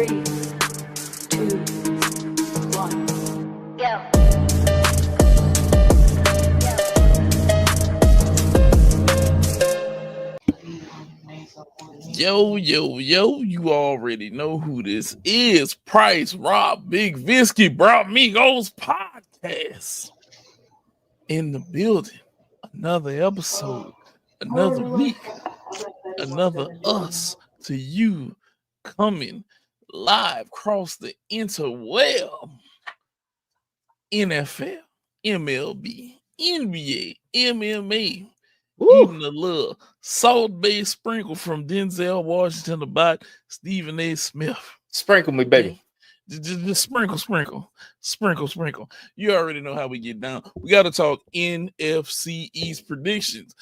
3, 2, 1. Go. Yo, you already know who this is. Price, Rob, Big Visky, Brah Migos Podcast. In the building. Another episode. Another week. Another us to you coming live across the interweb. NFL, MLB, NBA, MMA. Woo. Even a little salt-based sprinkle from Denzel Washington about Stephen A. Smith. Sprinkle me, baby. Just sprinkle. You already know how we get down. We got to talk NFC East predictions,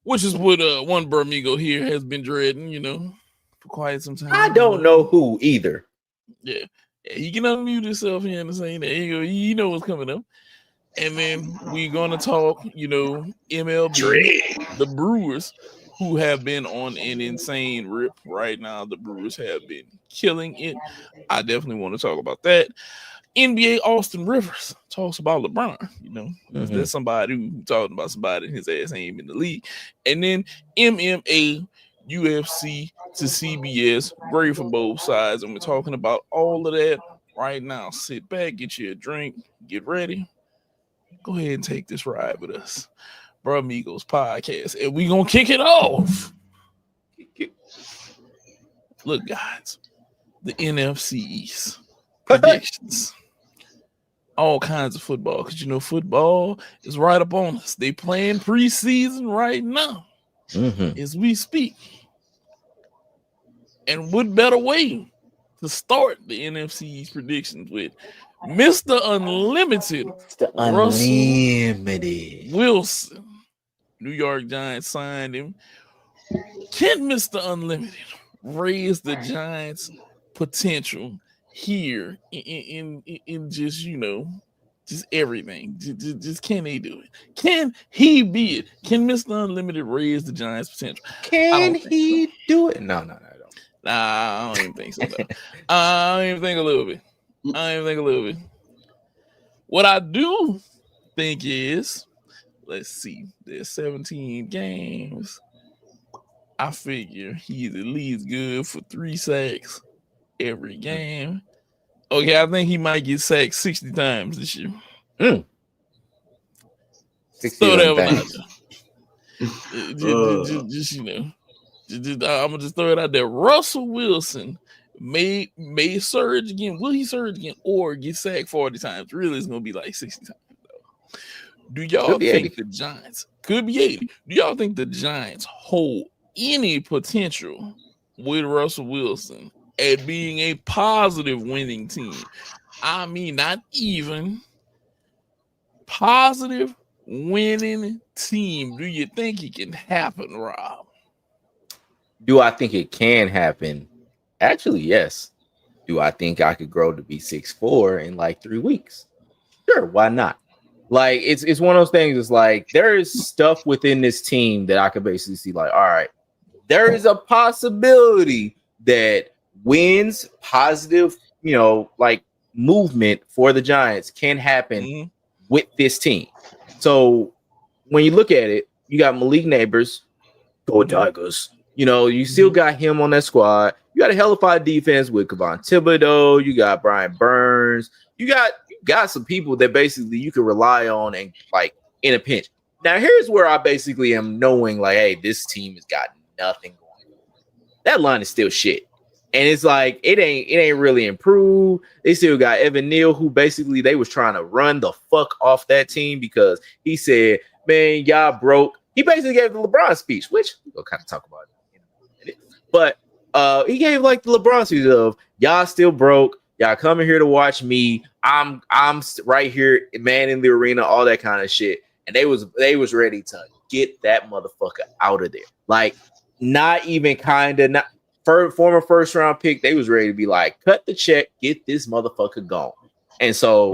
which is what one Brah Migo here has been dreading, for quite some time. I don't know who either. Yeah, he can unmute himself here and say that. You know what's coming up. And then we're going to talk, MLB, the Brewers, who have been on an insane rip right now. The Brewers have been killing it. I definitely want to talk about that. NBA, Austin Rivers talks about LeBron, That's somebody who talking about somebody and his ass ain't in the league. And then MMA, UFC to CBS, great for both sides. And we're talking about all of that right now. Sit back, get you a drink, get ready. Go ahead and take this ride with us. Brah Migos Podcast. And we're going to kick it off. Look, guys, the NFC East predictions. All kinds of football. Because, football is right up on us. They playing preseason right now as we speak. And what better way to start the NFC East predictions with Mr. Unlimited, Russell Wilson. New York Giants signed him. Can Mr. Unlimited raise the Giants' potential here in just, just everything? Just can he do it? Can he be it? Can Mr. Unlimited raise the Giants' potential? Can he do it? No, I don't. Nah, I don't even think so. I don't even think a little bit. What I do think is, let's see, there's 17 games. I figure he's at least good for 3 sacks every game. Okay, I think he might get sacked 60 times this year. 60 Throw that one out there. I'm gonna just throw it out there. Russell Wilson may surge again. Will he surge again or get sacked 40 times? Really, it's gonna be like 60 times though. Do y'all think the Giants could be 80? Do y'all think the Giants hold any potential with Russell Wilson at being a positive winning team? I mean, not even positive winning team. Do you think it can happen, Rob? Do I think it can happen? Actually, yes. Do I think I could grow to be 6'4" in like 3 weeks? Sure, why not? Like, it's one of those things. It's like there is stuff within this team that I could basically see. Like, all right, there is a possibility that wins, positive, like movement for the Giants can happen with this team. So when you look at it, you got Malik Neighbors, go Tigers. You still got him on that squad. You got a hellified defense with Kevon Thibodeau. You got Brian Burns. You got some people that basically you can rely on and like in a pinch. Now, here's where I basically am knowing like, hey, this team has got nothing going on. That line is still shit. And it's like it ain't really improved. They still got Evan Neal, who basically they was trying to run the fuck off that team because he said, man, y'all broke. He basically gave the LeBron speech, which we'll kind of talk about in a minute. But he gave like the LeBron speech of y'all still broke. Y'all coming here to watch me. I'm right here, man, in the arena, all that kind of shit. And they was ready to get that motherfucker out of there. Like, not even kind of not former first round pick. They was ready to be like, cut the check, get this motherfucker gone. And so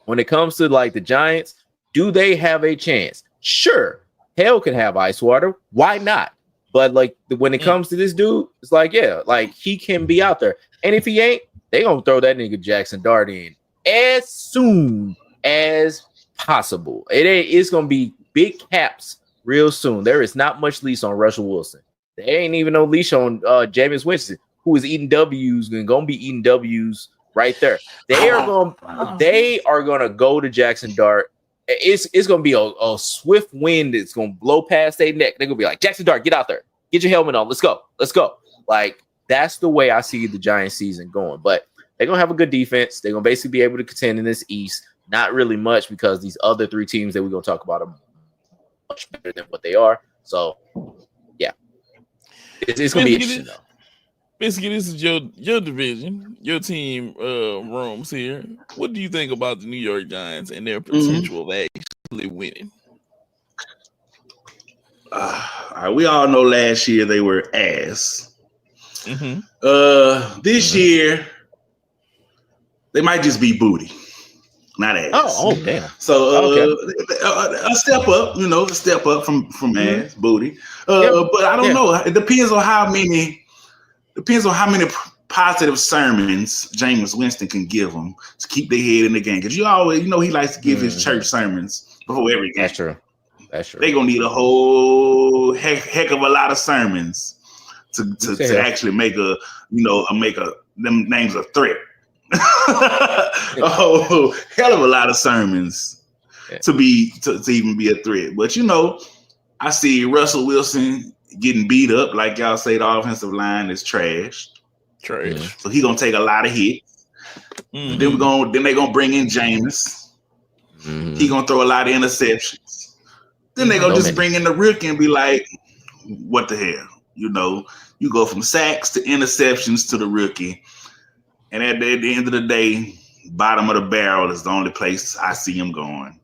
when it comes to like the Giants, do they have a chance? Sure. Hell could have ice water. Why not? But like when it comes to this dude, it's like, yeah, like he can be out there. And if he ain't, they gonna throw that nigga Jackson Dart in as soon as possible. It's gonna be big caps real soon. There is not much leash on Russell Wilson. There ain't even no leash on Jameis Winston, who is eating W's and gonna be eating W's right there. They are gonna go to Jackson Dart. It's gonna be a swift wind that's gonna blow past their neck. They're gonna be like, Jackson Dart, get out there, get your helmet on, let's go. Like that's the way I see the Giants season going. But they're gonna have a good defense. They're gonna basically be able to contend in this East. Not really much because these other three teams that we're gonna talk about are much better than what they are. So yeah, it's gonna be interesting though. Basically, this is your division, your team rooms here. What do you think about the New York Giants and their potential of actually winning? We all know last year they were ass. This year they might just be booty, not ass. Oh damn. So a step up, a step up from ass, booty. But I don't know. It depends on how many. Depends on how many positive sermons Jameis Winston can give them to keep their head in the game. Because he likes to give his church sermons before every game. That's true. They're gonna need a whole heck of a lot of sermons to actually make them names a threat. A whole hell of a lot of sermons to even be a threat. But I see Russell Wilson getting beat up, like y'all say. The offensive line is trash. So he gonna take a lot of hits. Then they're gonna bring in Jameis. He gonna throw a lot of interceptions. Then they gonna just bring in the rookie and be like, "What the hell?" You go from sacks to interceptions to the rookie, and at the end of the day, bottom of the barrel is the only place I see him going.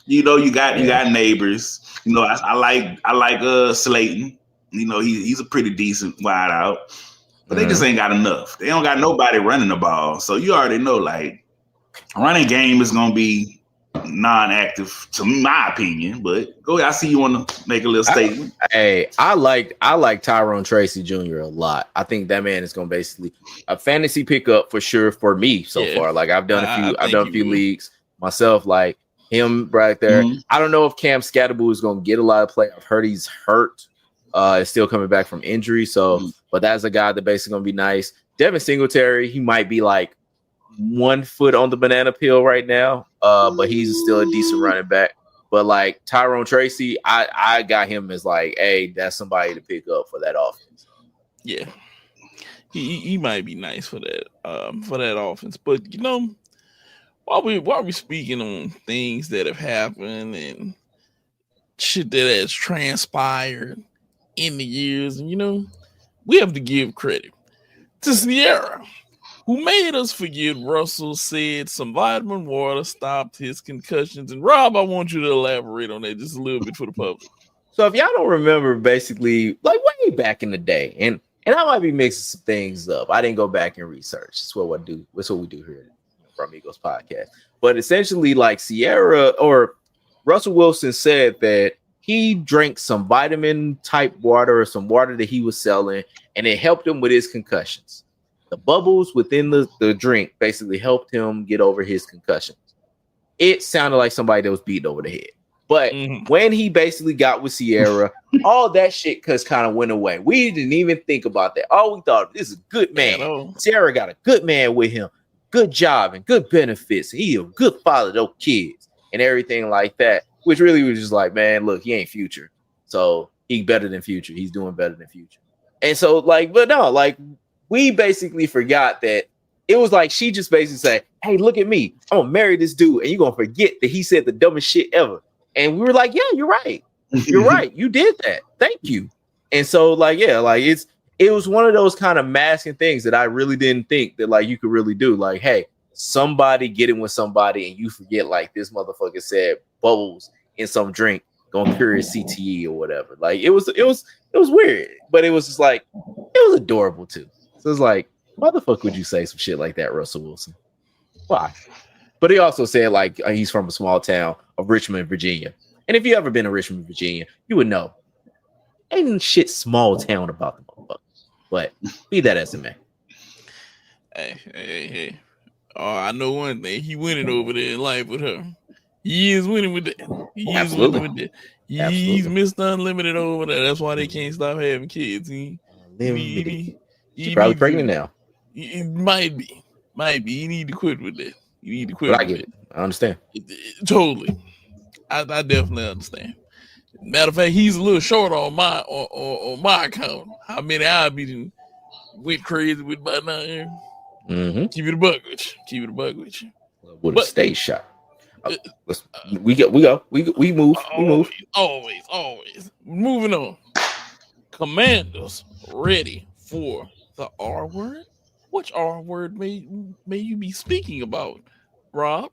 You got neighbors. I like Slayton. He's a pretty decent wide out, but they just ain't got enough. They don't got nobody running the ball. So you already know, like, running game is going to be non-active, to my opinion. But go ahead. I see you want to make a little statement. I like Tyrone Tracy Jr. a lot. I think that man is going to basically a fantasy pickup for sure for me so far. Like I've done a few leagues myself, like him right there. I don't know if Cam Scatterbull is going to get a lot of play. I've heard he's hurt. Is still coming back from injury. So, but that's a guy that basically gonna be nice. Devin Singletary, he might be like 1 foot on the banana peel right now. But he's still a decent running back. But like Tyrone Tracy, I got him as like, hey, that's somebody to pick up for that offense. Yeah. He might be nice for that offense. But while we speaking on things that have happened and shit that has transpired in the years, and we have to give credit to Sierra, who made us forget Russell said some vitamin water stopped his concussions. And Rob, I want you to elaborate on that just a little bit for the public. So if y'all don't remember, basically, like way back in the day, and I might be mixing some things up. I didn't go back and research. That's what we do here at Brah Migos Podcast. But essentially, like Sierra or Russell Wilson said that he drank some vitamin type water or some water that he was selling, and it helped him with his concussions. The bubbles within the drink basically helped him get over his concussions. It sounded like somebody that was beaten over the head. But when he basically got with Sierra, all that shit kind of went away. We didn't even think about that. All we thought, this is a good man. Sierra got a good man with him. Good job and good benefits. He a good father to those kids and everything like that. Which really was just like, man, look, he ain't Future. So he better than Future. He's doing better than Future. And so, like, but no, like, we basically forgot that it was like she just basically said, hey, look at me. I'm going to marry this dude. And you're going to forget that he said the dumbest shit ever. And we were like, yeah, you're right. You're right. You did that. Thank you. And so, like, yeah, like, it was one of those kind of masking things that I really didn't think that, like, you could really do. Like, hey, somebody getting with somebody and you forget, like, this motherfucker said bubbles in some drink gonna cure his CTE or whatever. Like it was weird, but it was just like it was adorable too. So it's like, why the fuck would you say some shit like that, Russell Wilson? Why? But he also said like he's from a small town of Richmond, Virginia. And if you ever been to Richmond, Virginia, you would know Ain't shit small town about the motherfucker. But be that as it may. Hey. Oh, I know one thing. He winning over there in life with her. He is winning with that. He's Mr. Unlimited over there. That's why they can't stop having kids. She's probably pregnant now. It might be. You need to quit with that. But I get it. I understand. Totally. I definitely understand. Matter of fact, he's a little short on my on my account. How many I be went crazy with by now? Mm-hmm. Keep it a buck with you. With a stage shot. We move. Always. Moving on. Commanders ready for the R word? Which R word may you be speaking about, Rob?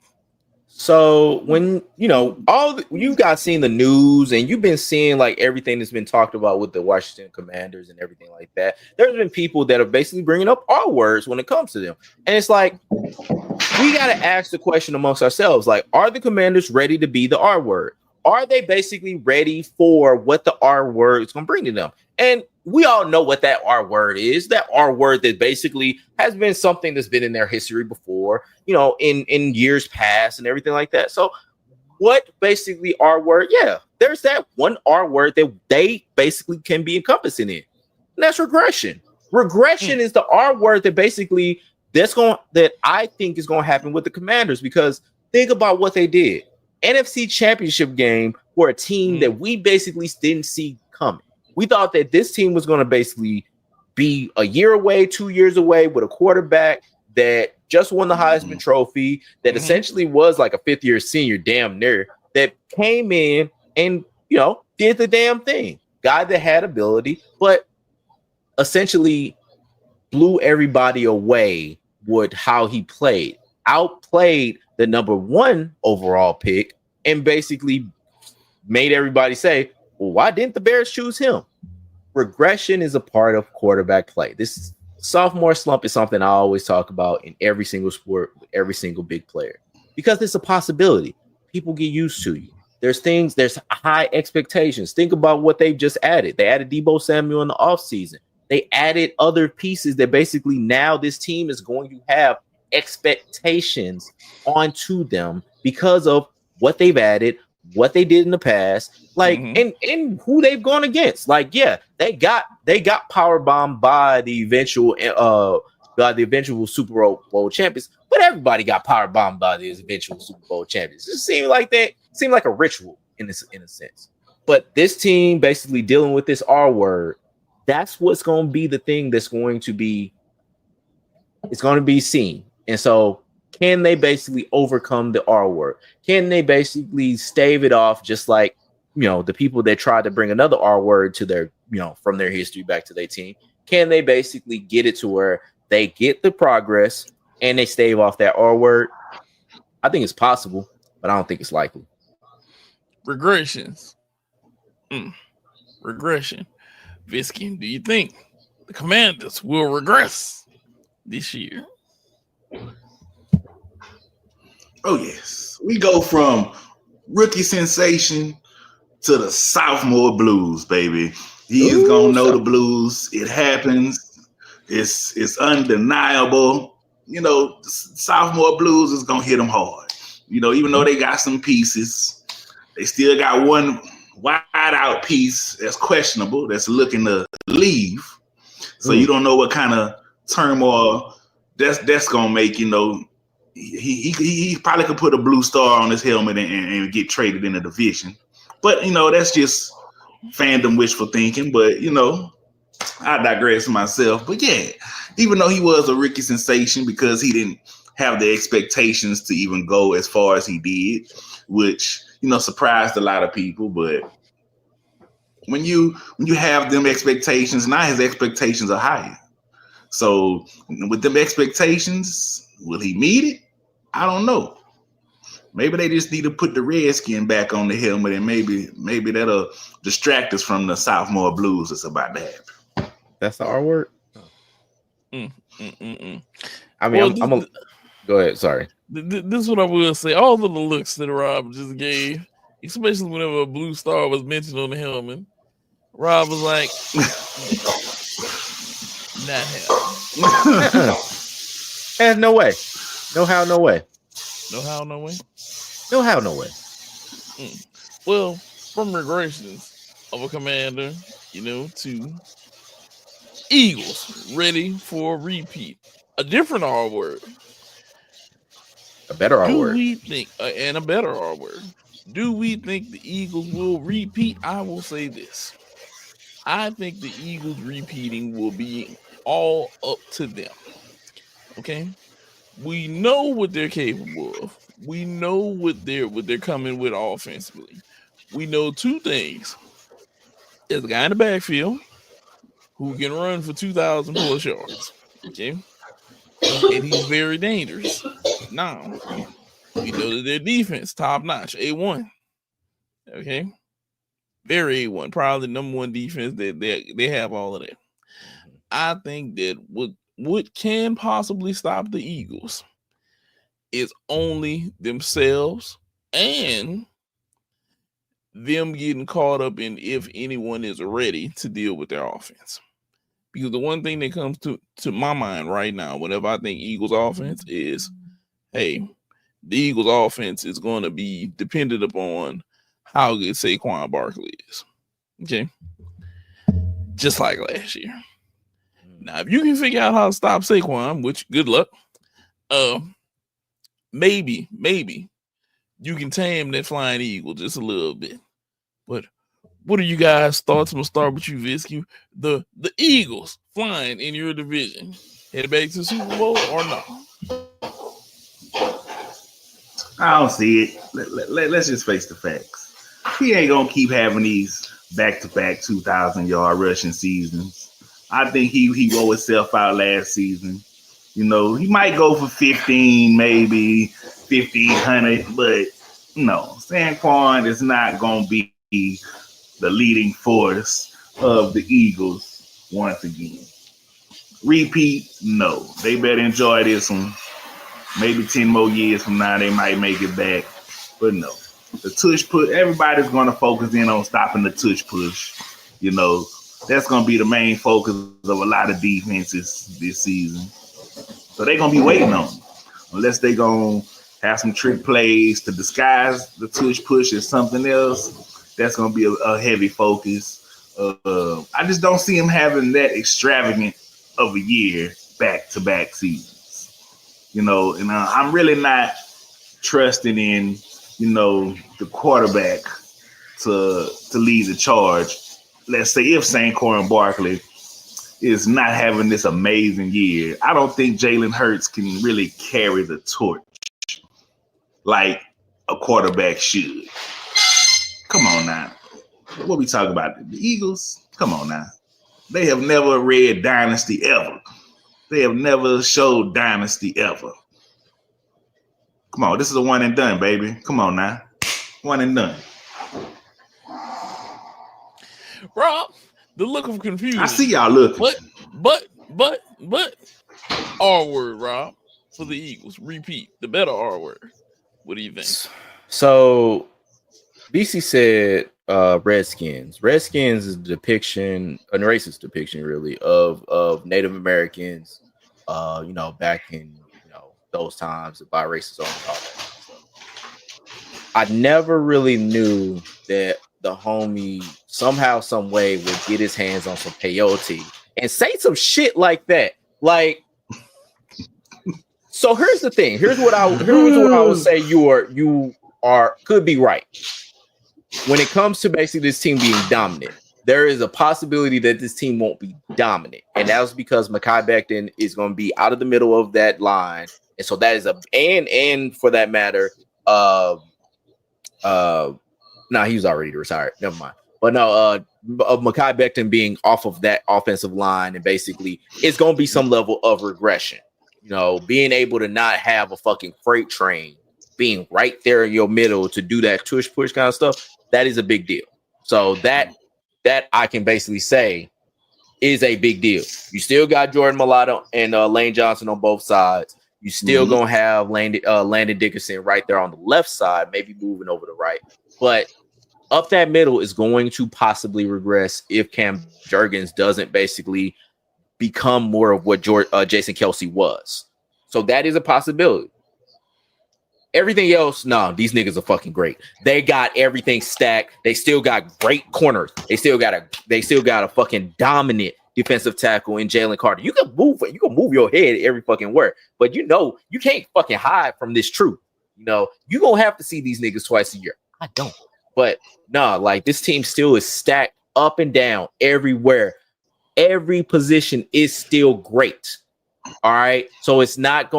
So when you guys seen the news and you've been seeing like everything that's been talked about with the Washington Commanders and everything like that, there's been people that are basically bringing up R words when it comes to them, and it's like we got to ask the question amongst ourselves: like, are the Commanders ready to be the R word? Are they basically ready for what the R word is going to bring to them? And we all know what that R word is. That R word that basically has been something that's been in their history before, in years past and everything like that. So what basically R word? Yeah, there's that one R word that they basically can be encompassing in. And that's regression. Regression is the R word that basically that I think is going to happen with the Commanders, because think about what they did. NFC Championship game for a team that we basically didn't see coming. We thought that this team was going to basically be a year away, 2 years away with a quarterback that just won the Heisman Trophy, that essentially was like a fifth-year senior damn near, that came in and, did the damn thing. Guy that had ability, but essentially blew everybody away with how he played. Outplayed the number 1 overall pick and basically made everybody say, well, why didn't the Bears choose him? Regression is a part of quarterback play. This sophomore slump is something I always talk about in every single sport with every single big player, because it's a possibility. People get used to you. There's high expectations. Think about what they've just added. They added Deebo Samuel in the offseason. They added other pieces that basically now this team is going to have expectations onto them because of what they've added, what they did in the past, like and who they've gone against. Like, yeah, they got power bombed by the eventual Super Bowl champions, but everybody got power bombed by the eventual Super Bowl champions. It seemed like a ritual in a sense. But this team basically dealing with this R word, that's what's going to be the thing that's going to be, it's going to be seen. And so can they basically overcome the R word? Can they basically stave it off, just like, the people that tried to bring another R word to their, from their history back to their team? Can they basically get it to where they get the progress and they stave off that R word? I think it's possible, but I don't think it's likely. Regressions. Regression. Visky, do you think the Commanders will regress this year? Oh, yes. We go from rookie sensation to the sophomore blues, baby. He is going to know the blues. It happens. It's undeniable. Sophomore blues is going to hit them hard. Even though they got some pieces, they still got one wide out piece that's questionable, that's looking to leave. So you don't know what kind of turmoil that's going to make, He probably could put a blue star on his helmet and get traded in the division. But, that's just fandom wishful thinking. But, I digress myself. But, yeah, even though he was a rookie sensation because he didn't have the expectations to even go as far as he did, which, surprised a lot of people. But when you have them expectations, now his expectations are higher. So with them expectations, will he meet it? I don't know. Maybe they just need to put the redskin back on the helmet, and maybe that'll distract us from the sophomore blues that's about to happen. That's the R word. I mean, go ahead. Sorry. This is what I will say. All of the looks that Rob just gave, especially whenever a blue star was mentioned on the helmet, Rob was like, not happening. And no way. No how, no way. No how, no way. No how, no way. Well, from regressions of a commander, to Eagles ready for a repeat. A different R word. A better R word. Do we think, and a better R word. Do we think the Eagles will repeat? I will say this. I think the Eagles repeating will be all up to them. Okay? We know what they're capable of. We know what they're coming with offensively. We know two things. There's a guy in the backfield who can run for 2,000 plus yards. Okay? And he's very dangerous. Now, we know that their defense, top notch, A1. Okay? Very A1. Probably the number one defense that they have all of that. I think that what can possibly stop the Eagles is only themselves and them getting caught up in if anyone is ready to deal with their offense. Because the one thing that comes to my mind right now, whenever I think Eagles offense is, hey, the Eagles offense is going to be dependent upon how good Saquon Barkley is. Okay? Just like last year. Now, if you can figure out how to stop Saquon, which good luck, maybe you can tame that flying eagle just a little bit. But what are you guys' thoughts? I'm gonna start with you, Visky. The Eagles flying in your division, headed back to the Super Bowl or not? I don't see it. Let's just face the facts. He ain't gonna keep having these back-to-back 2,000-yard rushing seasons. I think he wore himself out last season. He might go for 15, maybe 1,500, but no, Saquon is not gonna be the leading force of the Eagles once again. Repeat, no. They better enjoy this one. Maybe 10 more years from now, they might make it back. But no. The tush push, everybody's going to focus in on stopping the tush push. That's going to be the main focus of a lot of defenses this season. So they're going to be waiting on them. Unless they're going to have some trick plays to disguise the tush push as something else. That's going to be a heavy focus. I just don't see him having that extravagant of a year back-to-back seasons. And I'm really not trusting in, the quarterback to lead the charge. Let's say if Saquon Barkley is not having this amazing year, I don't think Jalen Hurts can really carry the torch like a quarterback should. Come on now. What we talking about? The Eagles? Come on now. They have never read Dynasty ever. They have never showed Dynasty ever. Come on, this is a one and done, baby. Come on now. One and done. Rob, the look of confusion. I see y'all looking. But R word, Rob, for the Eagles. Repeat, the better R word. What do you think? So BC said Redskins. Redskins is a depiction, a racist depiction, really, of Native Americans, back in those times by racism and all that stuff. I never really knew that the homie somehow, some way would get his hands on some peyote and say some shit like that. Like, so here's the thing. Here's what I would say you could be right. When it comes to basically this team being dominant, there is a possibility that this team won't be dominant. And that was because Mekhi Becton is going to be out of the middle of that line. And so that is and for that matter, he was already retired. Never mind. But no, of Mekhi Becton being off of that offensive line, and basically it's going to be some level of regression. Being able to not have a fucking freight train being right there in your middle to do that tush push kind of stuff, that is a big deal. So that I can basically say is a big deal. You still got Jordan Mailata and Lane Johnson on both sides. You still gonna have Landon Dickerson right there on the left side, maybe moving over to right. But up that middle is going to possibly regress if Cam Jurgens doesn't basically become more of what Jason Kelce was. So that is a possibility. Everything else, no, these niggas are fucking great. They got everything stacked. They still got great corners. They still got a fucking dominant defensive tackle in Jalen Carter. You can move your head every fucking word, but you know you can't fucking hide from this truth. You know, you gonna have to see these niggas twice a year. I don't. But nah, like this team still is stacked up and down everywhere. Every position is still great. All right. So it's not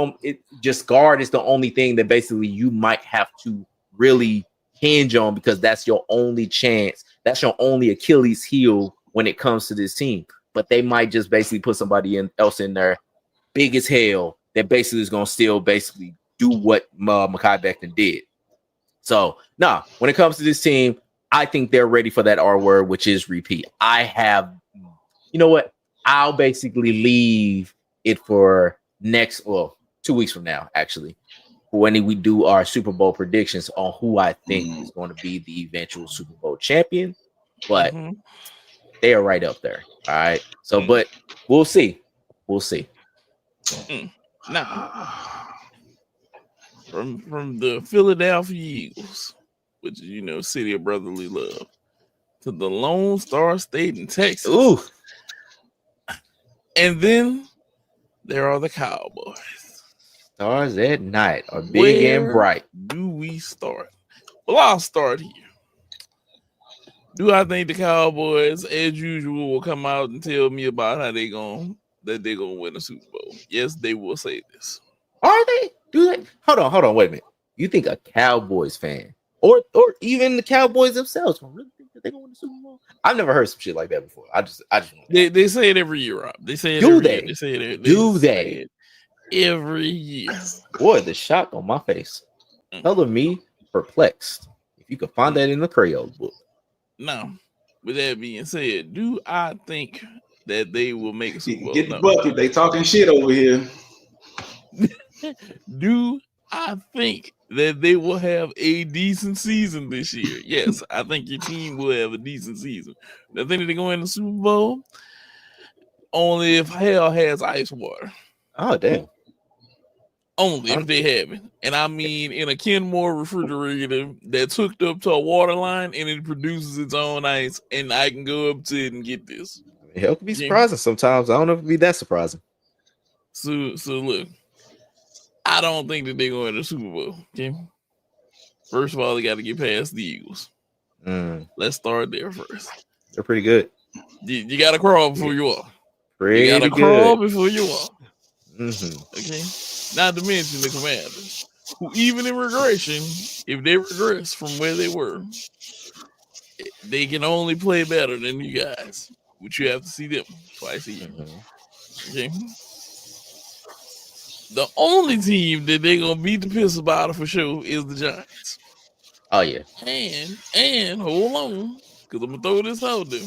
just guard is the only thing that basically you might have to really hinge on because that's your only chance. That's your only Achilles heel when it comes to this team. But they might just basically put somebody else in there big as hell that basically is going to still basically do what Mekhi Becton did. So, when it comes to this team, I think they're ready for that R word, which is repeat. You know what? I'll basically leave it for 2 weeks from now, actually, when we do our Super Bowl predictions on who I think is going to be the eventual Super Bowl champion. But they are right up there. All right. So, but we'll see. We'll see. Now, from the Philadelphia Eagles, which is, city of brotherly love, to the Lone Star State in Texas. Ooh. And then there are the Cowboys. Stars at night are big and bright. Do we start? Well, I'll start here. Do I think the Cowboys, as usual, will come out and tell me about how they're gonna win a Super Bowl? Yes, they will say this. Are they? Do they? Hold on, wait a minute. You think a Cowboys fan or even the Cowboys themselves really think that they're gonna win the Super Bowl? I've never heard some shit like that before. I just they say it every year, Rob. They say it do every they? Year. They say it. Do they? Every year. Boy, the shock on my face. Color me perplexed. If you could find that in the Creole book. Now, with that being said, do I think that they will make a Super Bowl? Get the bucket. They talking shit over here. Do I think that they will have a decent season this year? Yes, I think your team will have a decent season. I think that they're going to the Super Bowl only if hell has ice water. Oh, damn. Only if they have it. And I mean in a Kenmore refrigerator that's hooked up to a water line and it produces its own ice, and I can go up to it and get this. Hell can be surprising sometimes. I don't know if it'd be that surprising. So look, I don't think that they're going to the Super Bowl. Okay. First of all, they got to get past the Eagles. Let's start there first. They're pretty good. You got to crawl before you walk. Pretty you got to crawl before you walk. Okay. Not to mention the Commanders, who even in regression, if they regress from where they were, they can only play better than you guys, which you have to see them twice a year. Okay. The only team that they're gonna beat the piss about for sure is the Giants. Oh yeah. And hold on, because I'm gonna throw this out there.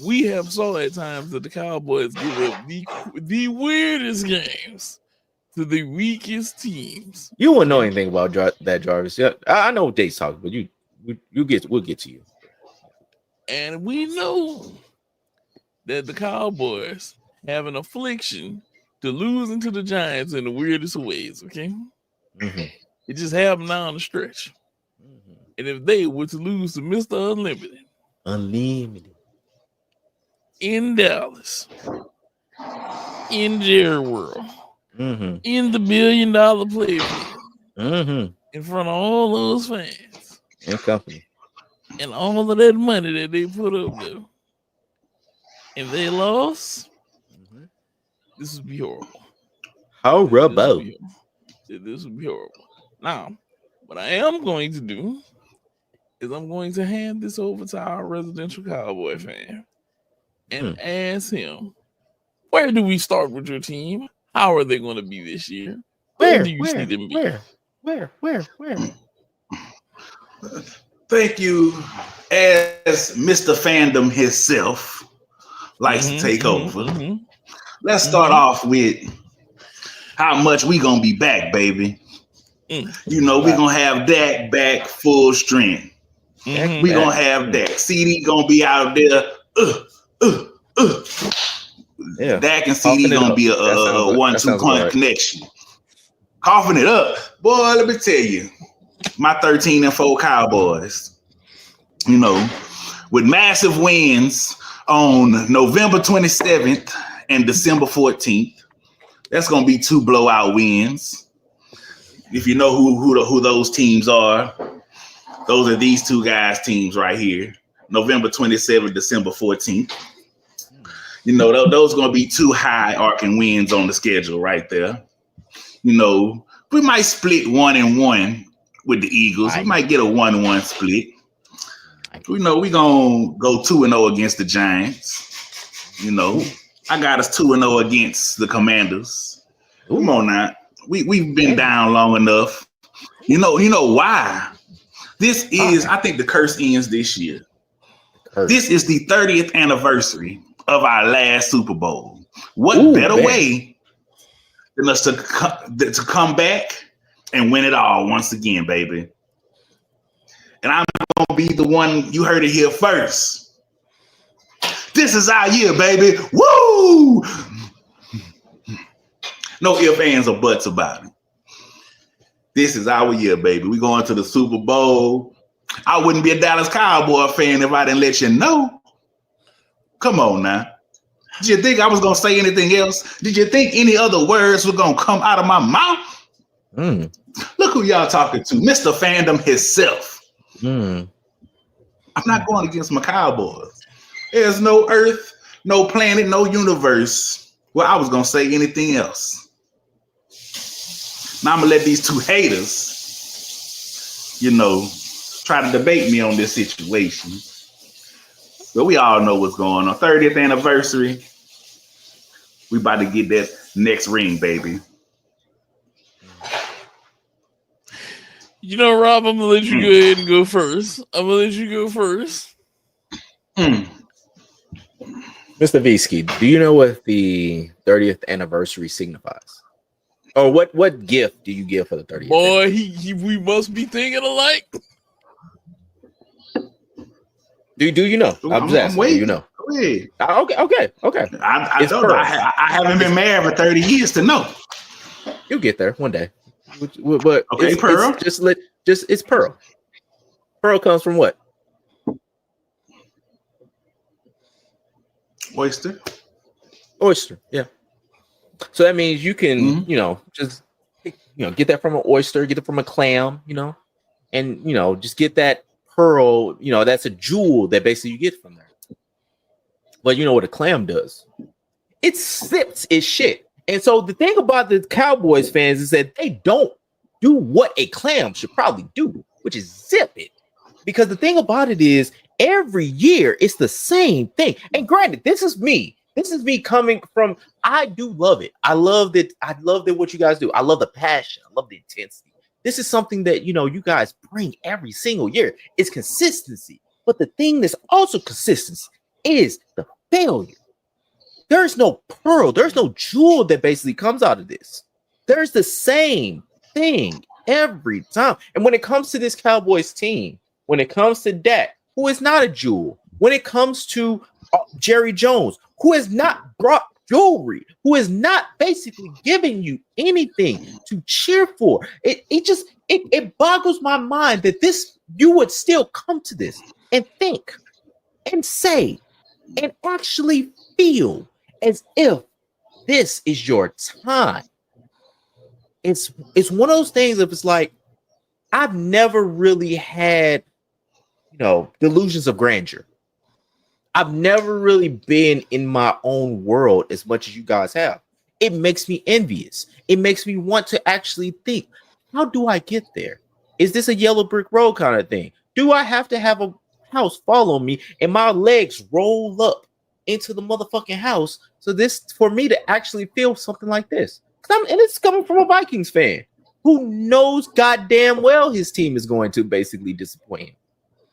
We have saw at times that the Cowboys give up the weirdest games to the weakest teams. You wouldn't know anything about that, Jarvis. Yeah, I know what Dave's talking, but we'll get to you. And we know that the Cowboys have an affliction to losing to the Giants in the weirdest of ways. Okay, it just happened down the stretch. And if they were to lose to Mr. Unlimited in Dallas, in Jerry World, in the $1 billion playfield, in front of all those fans and company, and all of that money that they put up there, and they lost, this would be horrible. Horrible. This would be horrible. Now, what I am going to do is I'm going to hand this over to our residential Cowboy fan and ask him, where do we start with your team? How are they going to be this year? Where do you see them be? Where? Thank you, as Mr. Fandom himself likes to take over. Let's start off with how much we gonna be back, baby. You know, we're gonna have Dak back full strength. Mhm. We gonna have Dak. CD gonna be out there. Yeah. Dak and CD Coughing it gonna up. be That sounds a like- 1-2 that sounds punch about right. connection. Coughing it up, boy. Let me tell you, my 13-4 Cowboys. You know, with massive wins on November 27th and December 14th. That's gonna be 2 blowout wins. If you know who those teams are, those are these 2 guys' teams right here. November 27th, December 14th. You know, those are gonna be 2 high arcing wins on the schedule right there. You know, we might split 1-1 with the Eagles. We might get a 1-1 split. We know we gonna go 2-0 against the Giants. You know, I got us 2-0 against the Commanders. Come on now, we've been down long enough. You know why? This is, I think, the curse ends this year. This is the 30th anniversary of our last Super Bowl. What better way than us to come back and win it all once again, baby? And I'm gonna be the one, you heard it here first. This is our year, baby. Woo! No ifs, ands, or buts about it. This is our year, baby. We going to the Super Bowl. I wouldn't be a Dallas Cowboy fan if I didn't let you know. Come on now. Did you think I was gonna say anything else? Did you think any other words were gonna come out of my mouth? Look who y'all talking to, Mr. Fandom himself. I'm not going against my Cowboys. There's no earth, no planet, no universe where I was going to say anything else. Now I'm going to let these 2 haters, you know, try to debate me on this situation. But we all know what's going on. 30th anniversary. We about to get that next ring, baby. You know, Rob, I'm gonna let you go ahead and go first. I'm gonna let you go first. Mr. Visky, do you know what the 30th anniversary signifies? Or what gift do you give for the 30th? Boy, we must be thinking alike. Do you know? I'm just asking. Do you know? Go ahead. Okay. I don't know. I haven't been married for 30 years to know. You'll get there one day. But okay, Pearl. It's Pearl. Pearl comes from what? Oyster. Yeah. So that means you can, just get that from an oyster, get it from a clam, and just get that pearl. That's a jewel that basically you get from there. But you know what a clam does? It sips its shit. And so the thing about the Cowboys fans is that they don't do what a clam should probably do, which is zip it. Because the thing about it is every year it's the same thing. And granted, this is me coming from, I do love it. I love that what you guys do. I love the passion. I love the intensity. This is something that, you guys bring every single year. It's consistency. But the thing that's also consistency is the failure. There's no pearl. There's no jewel that basically comes out of this. There's the same thing every time. And when it comes to this Cowboys team, when it comes to Dak, who is not a jewel, when it comes to Jerry Jones, who has not brought jewelry, who is not basically giving you anything to cheer for, it boggles my mind that you would still come to this and think and say and actually feel as if this is your time. It's one of those things if it's like, I've never really had, delusions of grandeur. I've never really been in my own world as much as you guys have. It makes me envious. It makes me want to actually think, how do I get there? Is this a yellow brick road kind of thing? Do I have to have a house follow me and my legs roll up into the motherfucking house for me to actually feel something like this? And it's coming from a Vikings fan who knows goddamn well his team is going to basically disappoint him.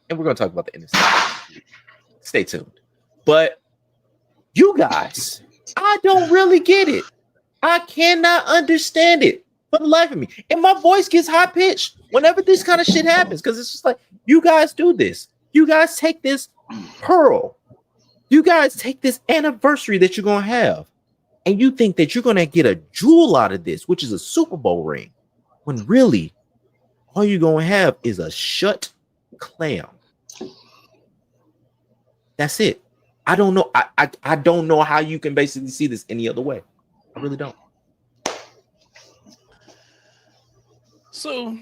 And we're going to talk about the NFC. Stay tuned. But you guys, I don't really get it. I cannot understand it. for the life of me. And my voice gets high pitched whenever this kind of shit happens because it's just like, you guys do this. You guys take this pearl. You guys take this anniversary that you're going to have. And you think that you're going to get a jewel out of this, which is a Super Bowl ring. When really, all you're going to have is a shut clam. That's it. I don't know. I don't know how you can basically see this any other way. I really don't. So,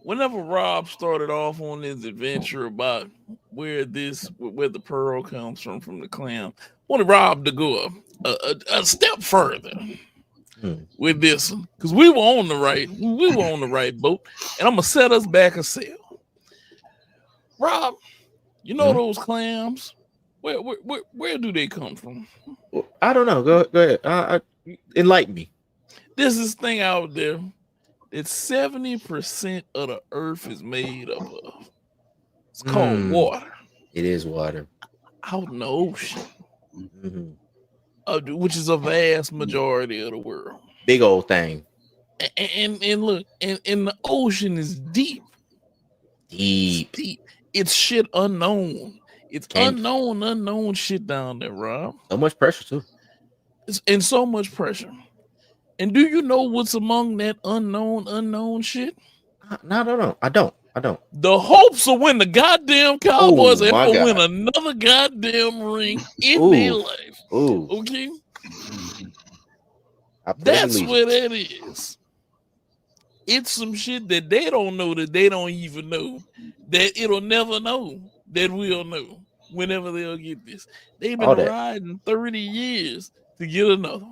whenever Rob started off on this adventure about where the pearl comes from the clam, I wanted Rob to go a step further with this one because we were on the right boat, and I'm gonna set us back a sail. Rob, you know those clams? Where do they come from? I don't know. Go ahead. Enlighten me. There's this thing out there that 70% of the earth is made up of. It's called water. It is water. Out in the ocean. Which is a vast majority of the world. Big old thing. And look, and the ocean is deep. Deep. It's shit unknown. It's unknown shit down there, Rob. So much pressure too. And so much pressure. And do you know what's among that unknown shit? No, I don't. The hopes of when the goddamn Cowboys ever win God. another goddamn ring in their life. Okay? That's where that is. It's some shit that they don't know that they don't even know. That it'll never know that we'll know whenever they'll get this. They've been riding 30 years to get another one.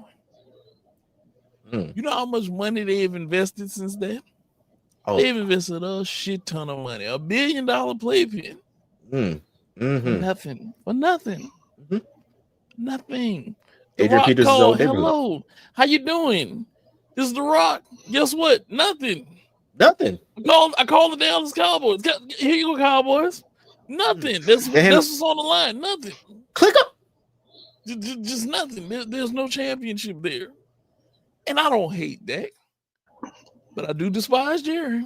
You know how much money they've invested since then? They've invested a shit ton of money. $1 billion playpen. For nothing. Nothing. The Adrian Rock Peters called, is hello, how you doing? This is The Rock. Guess what? Nothing. I called the Dallas Cowboys. Here you go, Cowboys. Nothing. That's what's on the line. Nothing. Click up. Just nothing. There's no championship there. And I don't hate that. But I do despise Jerry.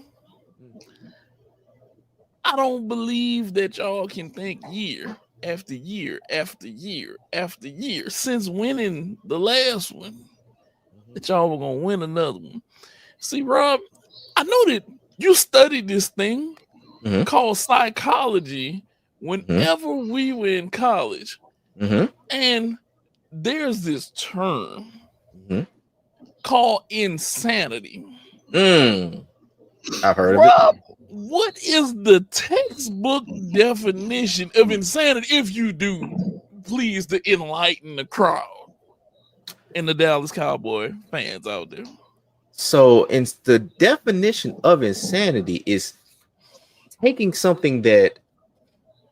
I don't believe that y'all can think year after year after year after year since winning the last one that y'all were going to win another one. See, Rob, I know that you studied this thing called psychology whenever we were in college. And there's this term called insanity. I've heard Rob, of it. what is the textbook definition of insanity? If you do, please to enlighten the crowd and the Dallas Cowboy fans out there. So, the definition of insanity is taking something that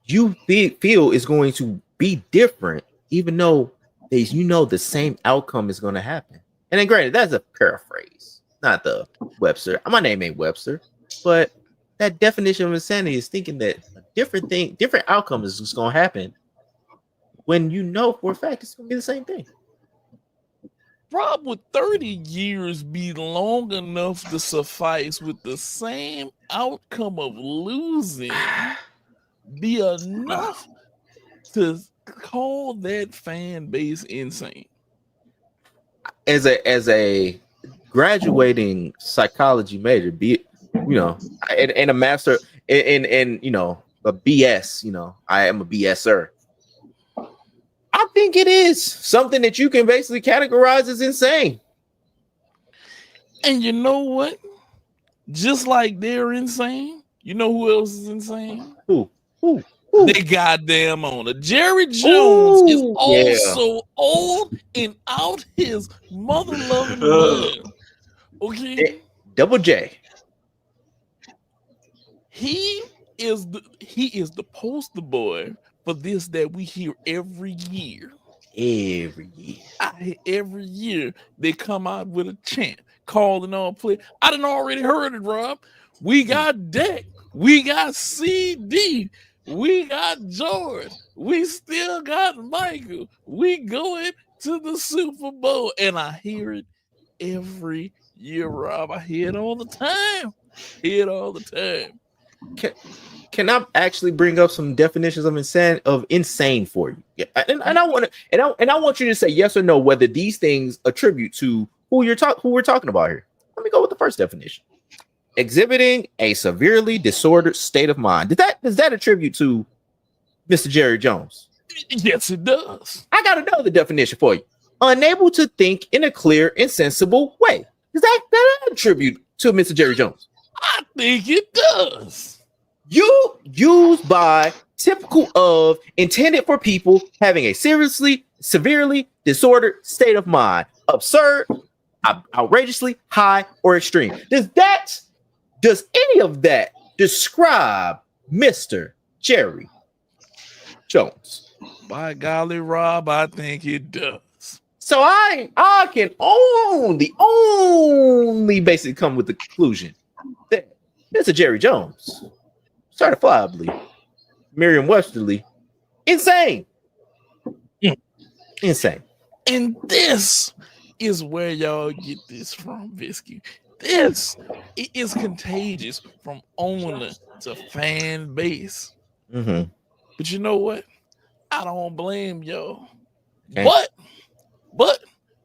you feel is going to be different, even though the same outcome is going to happen. And then, granted, that's a paraphrase, not the Webster. My name ain't Webster, but that definition of insanity is thinking that a different outcome is just going to happen when you know for a fact it's going to be the same thing. Rob, would 30 years be long enough to suffice with the same outcome of losing be enough to call that fan base insane? As a graduating psychology major, and a master in a BS, I am a BSer. I think it is something that you can basically categorize as insane. And you know what? Just like they're insane, you know who else is insane? Who? They goddamn owner. Jerry Jones is also old and out his mother loving blood. Okay. Double J. He is the poster boy for this that we hear every year. Every year they come out with a chant calling on play. I done already heard it, Rob. We got Dak. We got CD. We got George. We still got Michael. We going to the Super Bowl. And I hear it every Yeah, Rob, I hear it all the time. Hear it all the time. Can I actually bring up some definitions of insane for you? Yeah, and I want to and I want you to say yes or no whether these things attribute to who we're talking about here. Let me go with the first definition. Exhibiting a severely disordered state of mind. Does that attribute to Mr. Jerry Jones? Yes, it does. I gotta know the definition for you. Unable to think in a clear and sensible way. Does that attribute to Mr. Jerry Jones? I think it does. You used by typical of intended for people having a severely disordered state of mind, absurd, outrageously high or extreme. Does any of that describe Mr. Jerry Jones? By golly, Rob, I think it does. So I can only basically come with the conclusion that Mr. Jerry Jones, certifiably, Merriam-Websterly, insane. Insane. And this is where y'all get this from, Visky. This is contagious from owner to fan base. Mm-hmm. But you know what? I don't blame y'all. Okay. But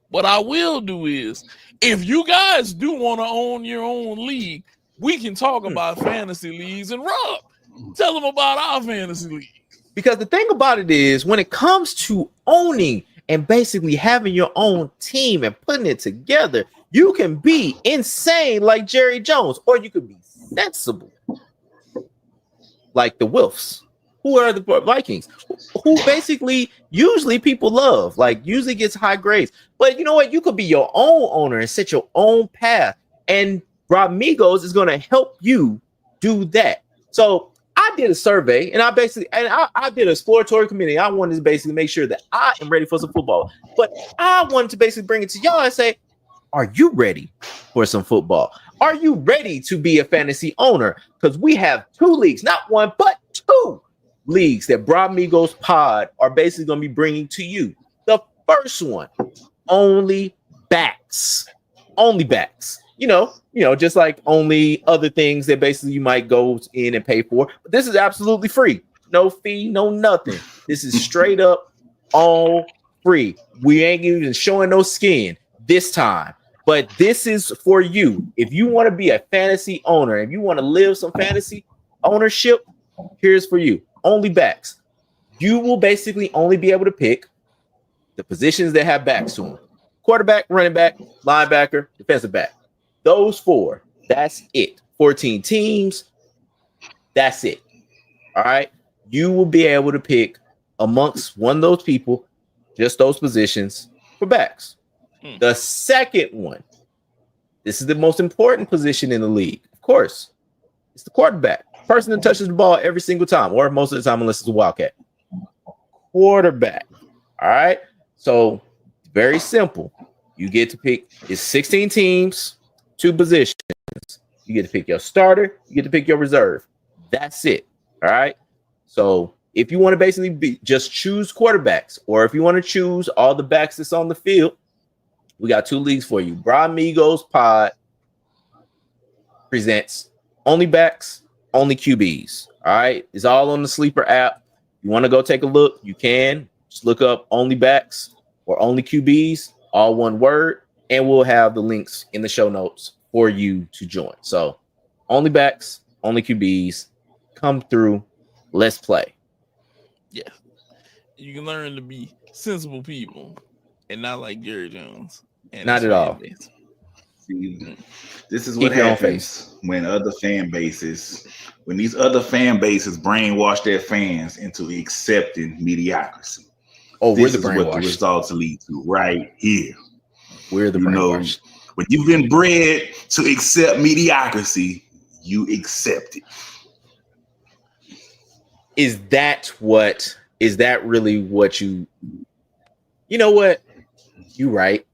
what I will do is, if you guys do want to own your own league, we can talk about fantasy leagues. And Rob, tell them about our fantasy league. Because the thing about it is, when it comes to owning and basically having your own team and putting it together, you can be insane like Jerry Jones, or you could be sensible like the Wilfs, who are the Vikings, who basically usually people love, like usually gets high grades. But you know what? You could be your own owner and set your own path. And Brah Migos is going to help you do that. So I did a survey, and I did an exploratory committee. I wanted to basically make sure that I am ready for some football. But I wanted to basically bring it to y'all and say, are you ready for some football? Are you ready to be a fantasy owner? Because we have 2 leagues, not one, but 2 leagues that Brah Migos Pod are basically going to be bringing to you. The first one, only backs. Only backs. You know, just like only other things that basically you might go in and pay for. But this is absolutely free. No fee, no nothing. This is straight up all free. We ain't even showing no skin this time. But this is for you. If you want to be a fantasy owner, if you want to live some fantasy ownership, here's for you. Only backs. You will basically only be able to pick the positions that have backs to them. Quarterback, running back, linebacker, defensive back. Those 4. That's it. 14 teams. That's it. All right. You will be able to pick amongst one of those people, just those positions for backs. The second one, this is the most important position in the league. Of course, it's the quarterback. Person that touches the ball every single time, or most of the time, unless it's a wildcat. Quarterback. All right. So very simple. You get to pick. It's 16 teams, 2 positions. You get to pick your starter. You get to pick your reserve. That's it. All right. So if you want to basically just choose quarterbacks, or if you want to choose all the backs that's on the field, we got 2 leagues for you. Brah Migos Pod presents only backs, only QBs. All right. It's all on the Sleeper app. You want to go take a look? You can. Just look up only backs or only QBs, all one word, and we'll have the links in the show notes for you to join. So only backs, only QBs, come through. Let's play. Yeah. You can learn to be sensible people and not like Jerry Jones. And not at all. See, this is what happens when these other fan bases brainwash their fans into accepting mediocrity. Oh, this we're the is what the results lead to right here. We're the brainwash. When you've been bred to accept mediocrity, you accept it. Is that really what you know what? You right.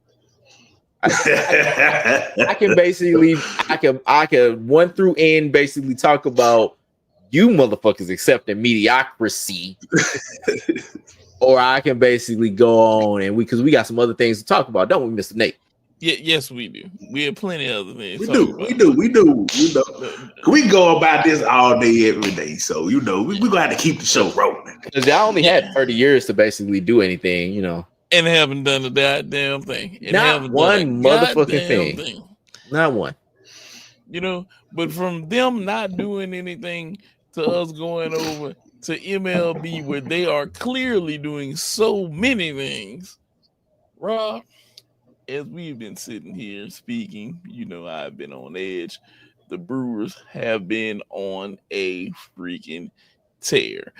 I can basically, I can 1 through N basically talk about you motherfuckers accepting mediocrity, or I can basically go on and because we got some other things to talk about, don't we, Mr. Nate? Yes, we do. We have plenty of other things. We do. We go about this all day, every day. So we're gonna have to keep the show rolling. Because y'all only had 30 years to basically do anything, And haven't done a goddamn thing. And Not one motherfucking thing. Not one. But from them not doing anything to us going over to MLB where they are clearly doing so many things, Rob, as we've been sitting here speaking, I've been on edge. The Brewers have been on a freaking tear,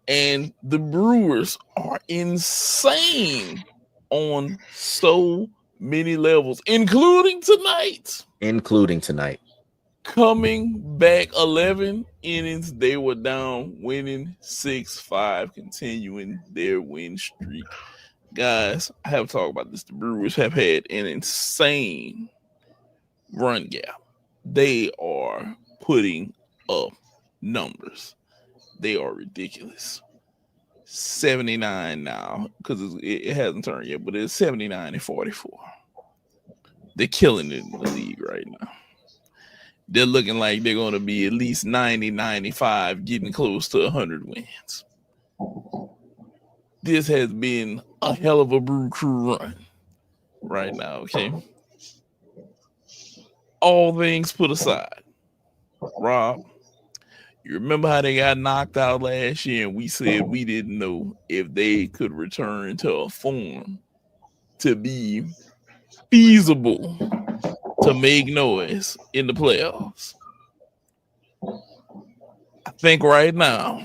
and the Brewers are insane on so many levels, including tonight. Coming back 11 innings, they were down, winning 6-5, continuing their win streak. Guys, I have to talk about this. The Brewers have had an insane run gap. They are putting up numbers. They are ridiculous. 79 now, because it hasn't turned yet, but it's 79-44. They're killing it in the league right now. They're looking like they're going to be at least 90, 95, getting close to 100 wins. This has been a hell of a Brew Crew run right now, okay? All things put aside, Rob, you remember how they got knocked out last year and we said we didn't know if they could return to a form to be feasible to make noise in the playoffs. I think right now,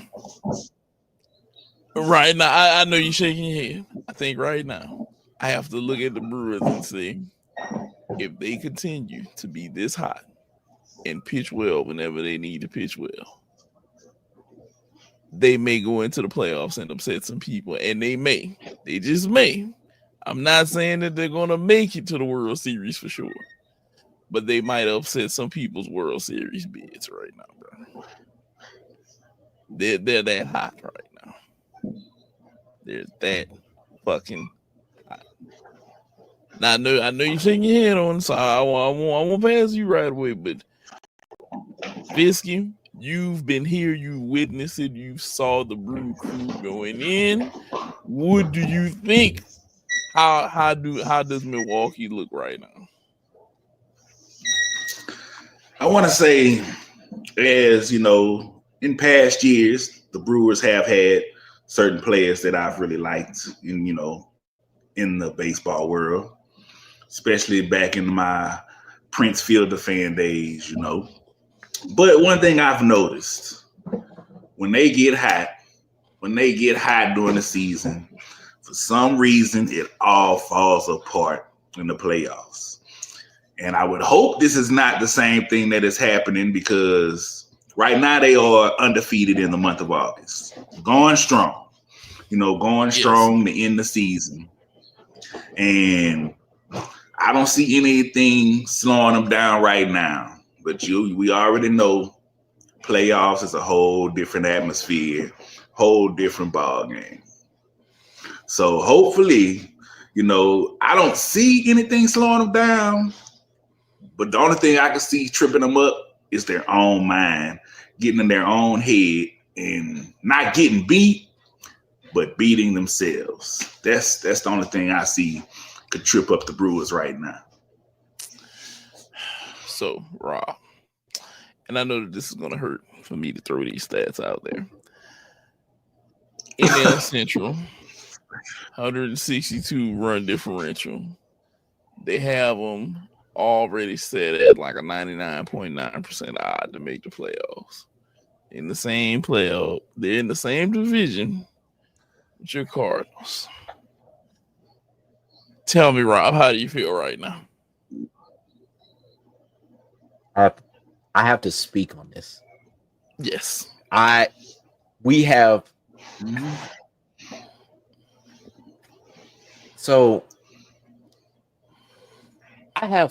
I know you're shaking your head. I think right now, I have to look at the Brewers and say, if they continue to be this hot and pitch well whenever they need to pitch well, they may go into the playoffs and upset some people, and they just may. I'm not saying that they're going to make it to the World Series for sure, but they might upset some people's World Series bids right now, bro. They're that hot right now. They're that fucking hot. Now, I know you're shaking your head on, so I won't pass you right away, but Visky, you've been here, you witnessed it, you saw the Brew Crew going in. What do you think? How does Milwaukee look right now? I want to say, as in past years, the Brewers have had certain players that I've really liked in the baseball world, especially back in my Prince Fielder fan days, But one thing I've noticed, when they get hot during the season, for some reason, it all falls apart in the playoffs. And I would hope this is not the same thing that is happening, because right now they are undefeated in the month of August. Going strong, strong to end the season. And I don't see anything slowing them down right now. But we already know playoffs is a whole different atmosphere, whole different ball game. So hopefully, I don't see anything slowing them down. But the only thing I can see tripping them up is their own mind, getting in their own head and not getting beat, but beating themselves. That's the only thing I see could trip up the Brewers right now. So, Rob, and I know that this is going to hurt for me to throw these stats out there. NL Central, 162 run differential. They have them already set at like a 99.9% odd to make the playoffs. In the same playoff, they're in the same division with your Cardinals. Tell me, Rob, how do you feel right now? I have to speak on this. Yes. We have. So I'm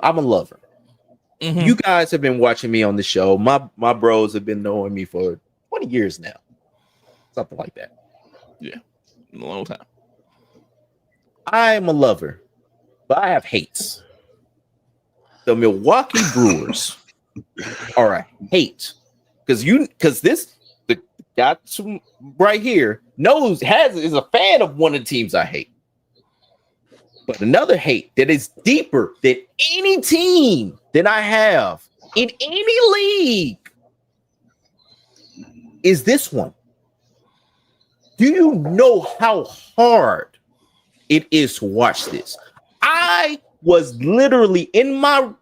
a lover. Mm-hmm. You guys have been watching me on the show. My bros have been knowing me for 20 years now. Something like that. Yeah. A long time. I am a lover but I have hates. The Milwaukee Brewers are a hate because the guy right here is a fan of one of the teams I hate. But another hate that is deeper than any team that I have in any league is this one. Do you know how hard it is to watch this? I was literally in my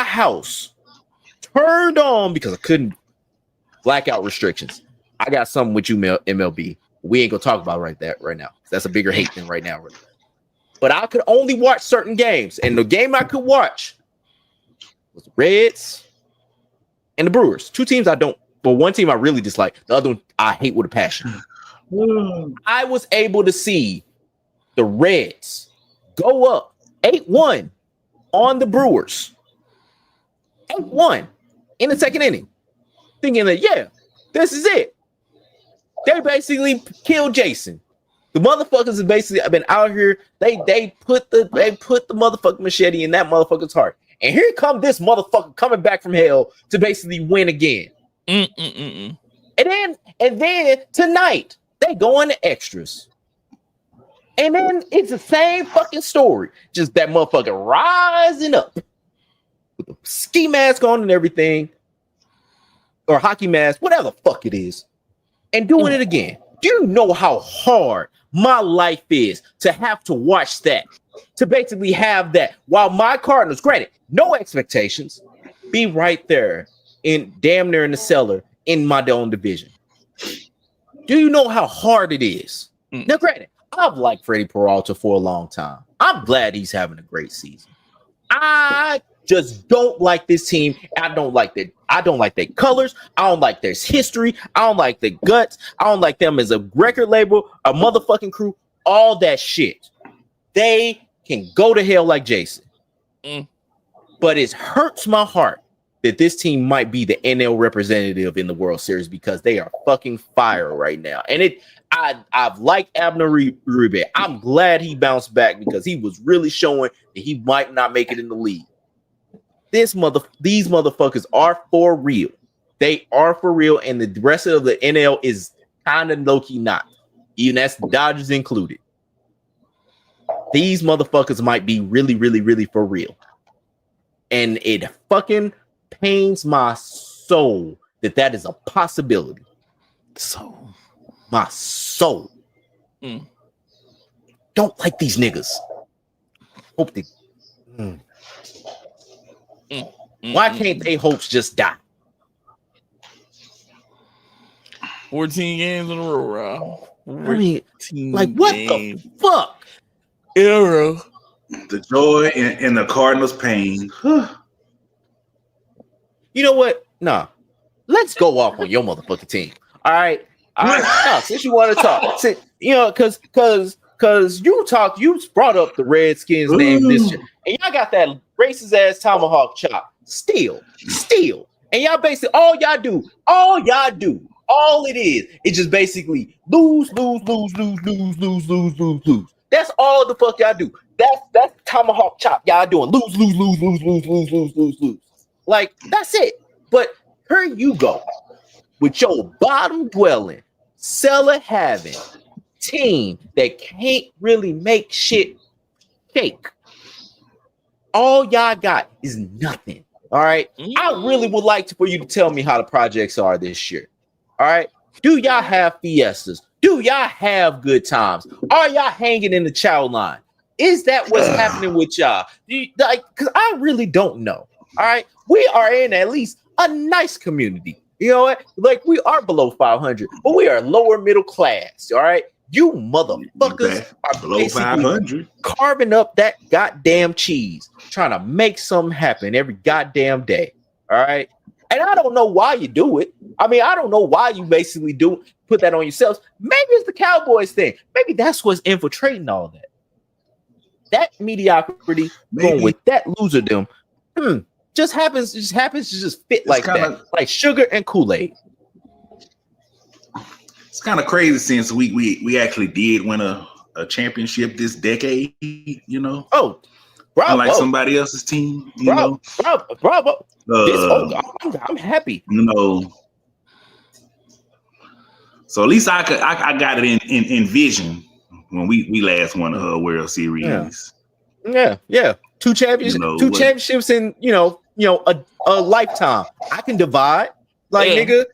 house, turned on because I couldn't blackout restrictions. I got something with you, MLB. We ain't gonna talk about right now. That's a bigger hate than right now. But I could only watch certain games, and the game I could watch was the Reds and the Brewers. Two teams I don't. But one team I really dislike. The other one I hate with a passion. I was able to see the Reds go up 8-1 on the Brewers. 8-1 in the second inning. Thinking that, yeah, this is it. They basically killed Jason. The motherfuckers have basically been out here. They put the motherfucking machete in that motherfucker's heart. And here come this motherfucker coming back from hell to basically win again. And then tonight they go into extras. And then it's the same fucking story. Just that motherfucker rising up with a ski mask on and everything. Or hockey mask, whatever the fuck it is. And doing it again. Do you know how hard my life is to have to watch that? To basically have that while my Cardinals, granted, no expectations, be right there in damn near in the cellar in my own division. Do you know how hard it is? Now, granted, I've liked Freddie Peralta for a long time. I'm glad he's having a great season. I just don't like this team. I don't like their colors. I don't like their history. I don't like their guts. I don't like them as a record label, a motherfucking crew, all that shit. They can go to hell like Jason. But it hurts my heart that this team might be the NL representative in the World Series because they are fucking fire right now. And I've liked Abner Uribe. I'm glad he bounced back because he was really showing that he might not make it in the league. These motherfuckers are for real. They are for real, and the rest of the NL is kind of low-key not. Even that's Dodgers included. These motherfuckers might be really, really, really for real. And it fucking pains my soul that is a possibility. My soul. Don't like these niggas. Hope they. Why can't they hopes just die? 14 games in a row, Rob. I mean, like, what the fuck? Arrow. The joy and the Cardinals' pain. You know what? Nah. Let's go off on your motherfucking team. All right. No, since you want to talk, because you brought up the Redskins name this year, and y'all got that racist ass tomahawk chop. Still. And y'all basically all it is just basically lose. That's all the fuck y'all do. That's tomahawk chop y'all doing. Lose. Like, that's it. But here you go with your bottom dwelling, cellar having team that can't really make shit shake. All y'all got is nothing. All right. I really would like for you to tell me how the projects are this year. All right. Do y'all have fiestas? Do y'all have good times? Are y'all hanging in the chow line? Is that what's happening with y'all? Because I really don't know. All right. We are in at least a nice community. You know what? Like, we are below 500, but we are lower middle class. All right. You motherfuckers are below 500 carving up that goddamn cheese, trying to make something happen every goddamn day. All right. And I don't know why you do it. I mean, I don't know why you basically put that on yourselves. Maybe it's the Cowboys thing. Maybe that's what's infiltrating all that. That mediocrity going with that loserdom just happens to just fit like that, like sugar and Kool-Aid. It's kind of crazy since we actually did win a championship this decade, you know. Oh, unlike somebody else's team. Bravo. I'm happy. So at least I got it in vision when we last won a World Series. Yeah. Two championships in a lifetime. I can divide. Nigga,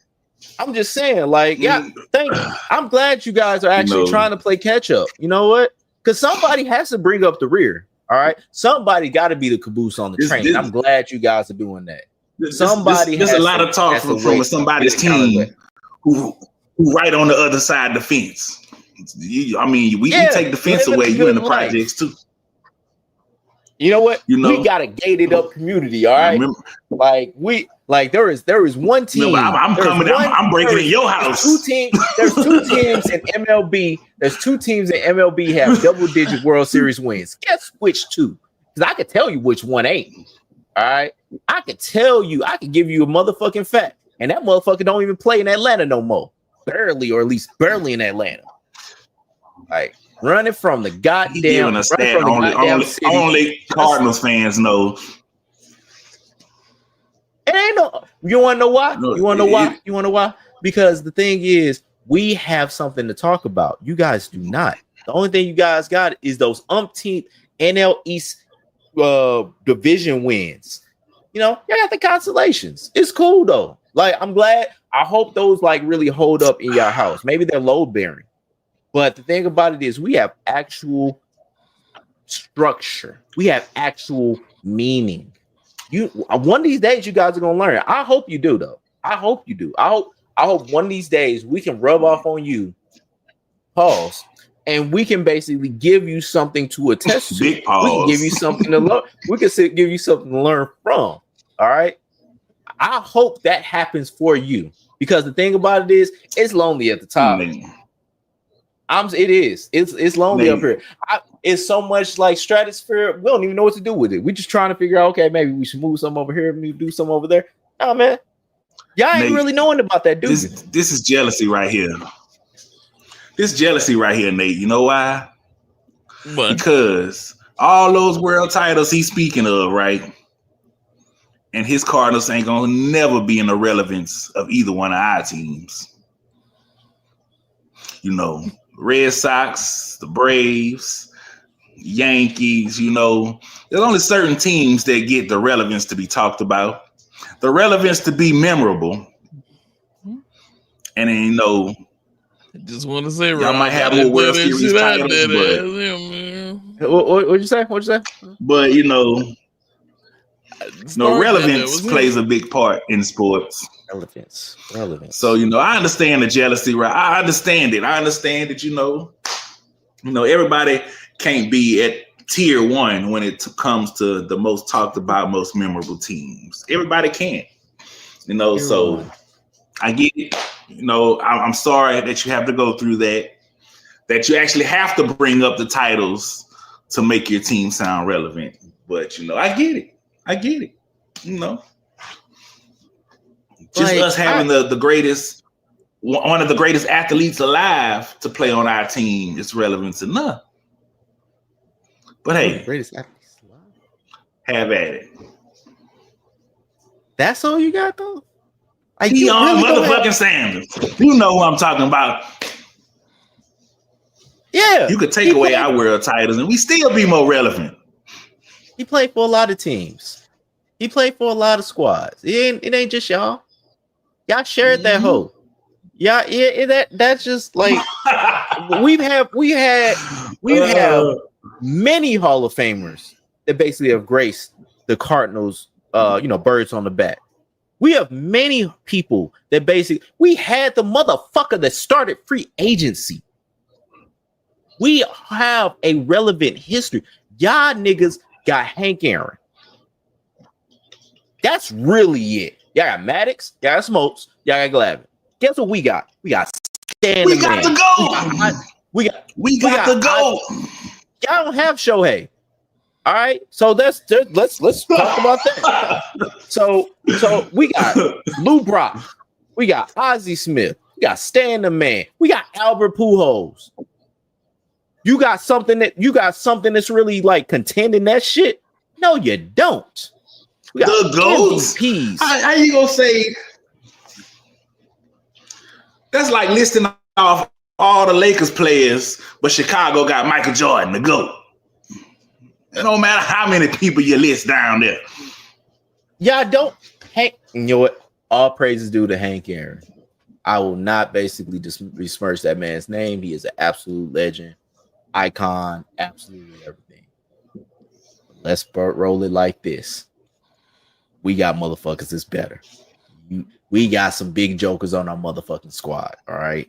I'm just saying, thank you. I'm glad you guys are actually trying to play catch up. You know what? Because somebody has to bring up the rear. All right, somebody got to be the caboose on the train. I'm glad you guys are doing that. There's a lot of talk from somebody's team who right on the other side of the fence. We take the fence away. You in the projects too. You know what? We got a gated up community. All right, there is one team. No, I'm coming. I'm breaking in your house. There's two teams in MLB. There's two teams in MLB have double-digit World Series wins. Guess which two? Because I could tell you which one ain't. All right, I could tell you. I could give you a motherfucking fact, and that motherfucker don't even play in Atlanta no more. Barely, or at least barely in Atlanta. Like running from the goddamn. Only Cardinals fans know. It ain't no. You want to know why? You want to know why? Because the thing is, we have something to talk about. You guys do not. The only thing you guys got is those umpteenth NL East division wins. You got the consolations. It's cool though. I'm glad. I hope those really hold up in your house. Maybe they're load bearing. But the thing about it is, we have actual structure. We have actual meaning. One of these days, you guys are gonna learn. I hope you do, though. I hope you do. I hope one of these days we can rub off on you, pause, and we can basically give you something to attest to. Big pause. We can give you something to learn. We can give you something to learn from. All right. I hope that happens for you, because the thing about it is, it's lonely at the top. It is. It's lonely up here. It's so much like stratosphere. We don't even know what to do with it. We're just trying to figure out, okay, maybe we should move some over here, maybe do some over there. Oh man, y'all ain't really knowing about that, dude. This is jealousy right here. This jealousy right here, Nate. You know why? What? Because all those world titles he's speaking of, right? And his Cardinals ain't gonna never be in the relevance of either one of our teams. Red Sox, the Braves, Yankees, there's only certain teams that get the relevance to be talked about, the relevance to be memorable. And then, I just want to say, y'all might have more World Series titles, but what'd you say? But relevance plays a big part in sports. Relevance. So I understand the jealousy, right? I understand it. I understand that everybody can't be at tier one when it comes to the most talked about, most memorable teams. Everybody can't, So I get it. I'm sorry that you have to go through that. That you actually have to bring up the titles to make your team sound relevant. But I get it. Just us having the greatest, one of the greatest athletes alive to play on our team is relevant enough. But hey, greatest athletes alive. Have at it. That's all you got, though? Deion motherfucking Sanders. You know who I'm talking about. Yeah. You could take away our world titles and we still be more relevant. He played for a lot of teams. He played for a lot of squads. It ain't just y'all. Y'all shared that hoe. Yeah, that's just like we have many Hall of Famers that basically have graced the Cardinals birds on the back. We have many people that we had the motherfucker that started free agency. We have a relevant history. Y'all niggas got Hank Aaron. That's really it. Y'all got Maddox, y'all got Smokes, y'all got Glavine. Guess what we got? We got Stan We got to go. We got to go. Y'all don't have Shohei. All right, so let's talk about that. So we got Lou Brock, we got Ozzie Smith, we got Stan the Man, we got Albert Pujols. You got something that's really like contending that shit. No, you don't. We got The GOATs. MVPs. How you gonna say? That's like listing off all the Lakers players, but Chicago got Michael Jordan, the GOAT. It don't matter how many people you list down there. Y'all don't. Hey, you know what? All praises due to Hank Aaron. I will not basically just besmirch that man's name. He is an absolute legend, icon, absolutely everything. Let's roll it like this. We got motherfuckers that's better. We got some big jokers on our motherfucking squad, all right?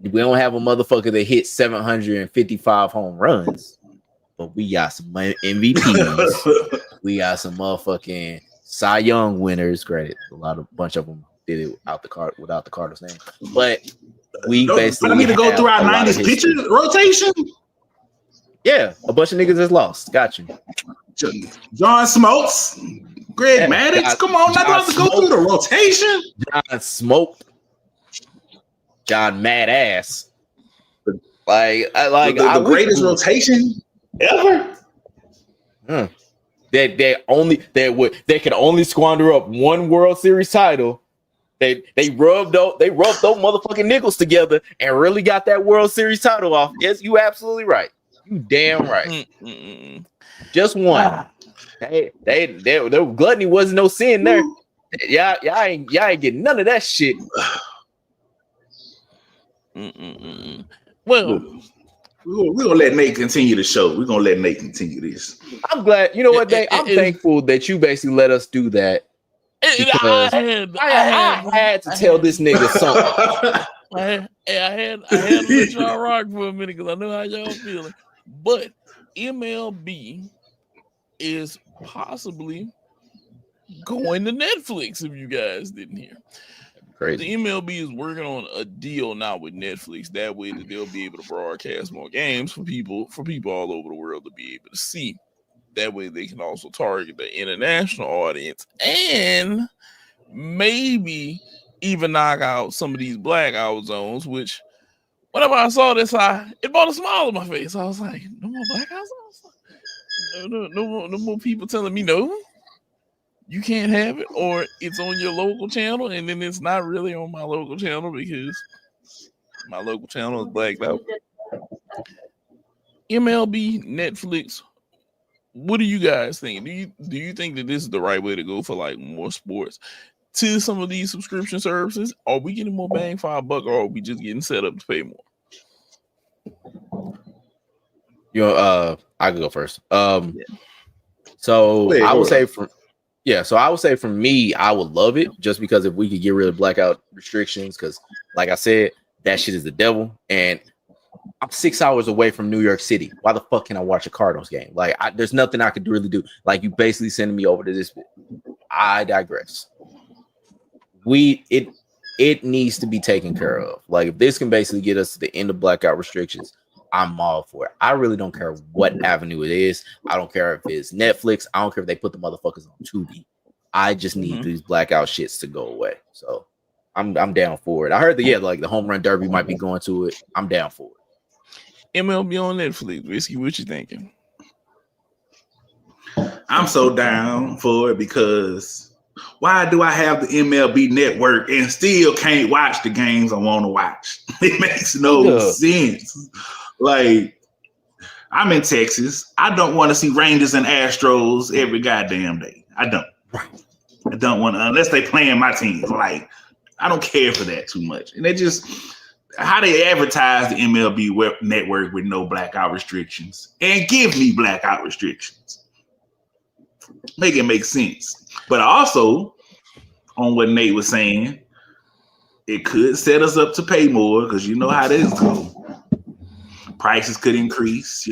We don't have a motherfucker that hit 755 home runs, but we got some MVPs. We got some motherfucking Cy Young winners. Granted, bunch of them did it without the Cardinals name, but we basically. I need to go through our 90s pitcher rotation. Yeah, a bunch of niggas that's lost. Got you. John Smokes, Greg Maddux. Come on, not about to go through the rotation. John Smoke, John Mad Ass. The greatest rotation ever. They could only squander up one World Series title. They rubbed those motherfucking nickels together and really got that World Series title off. Yes, you absolutely right. You damn right. Just one. Their gluttony wasn't no sin there. Y'all ain't getting none of that shit. Well, we're gonna let Nate continue the show. We're gonna let Nate continue this. I'm glad. You know what, Nate? I'm thankful that you basically let us do that. Because I had to tell this nigga something. I had to let y'all rock for a minute because I know how y'all feeling. But MLB is possibly going to Netflix, if you guys didn't hear. Crazy. The MLB is working on a deal now with Netflix. That way that they'll be able to broadcast more games for people all over the world to be able to see. That way they can also target the international audience and maybe even knock out some of these blackout zones, which whenever I saw this, it brought a smile on my face. I was like, no more blackout zones? No more people telling me no, you can't have it, or it's on your local channel, and then it's not really on my local channel because my local channel is blacked out. MLB, Netflix, what do you guys think? Do you think that this is the right way to go for like more sports to some of these subscription services? Are we getting more bang for our buck, or are we just getting set up to pay more? I can go first. So I would say for me, I would love it just because if we could get rid of blackout restrictions, because like I said, that shit is the devil. And I'm 6 hours away from New York City. Why the fuck can I watch a Cardinals game? Like, there's nothing I could really do. Like, you basically sending me over to this. I digress. It needs to be taken care of. Like, if this can basically get us to the end of blackout restrictions, I'm all for it. I really don't care what avenue it is. I don't care if it's Netflix. I don't care if they put the motherfuckers on Tubi. I just need these blackout shits to go away. So I'm down for it. I heard that like the home run derby might be going to it. I'm down for it. MLB on Netflix. Whiskey, what you thinking? I'm so down for it because why do I have the MLB network and still can't watch the games I want to watch? It makes no sense. Like, I'm in Texas. I don't want to see Rangers and Astros every goddamn day. I don't. I don't want to, unless they playing my teams. Like, I don't care for that too much. And they just, how they advertise the MLB network with no blackout restrictions and give me blackout restrictions. Make it make sense. But also, on what Nate was saying, it could set us up to pay more because you know how this goes. Prices could increase,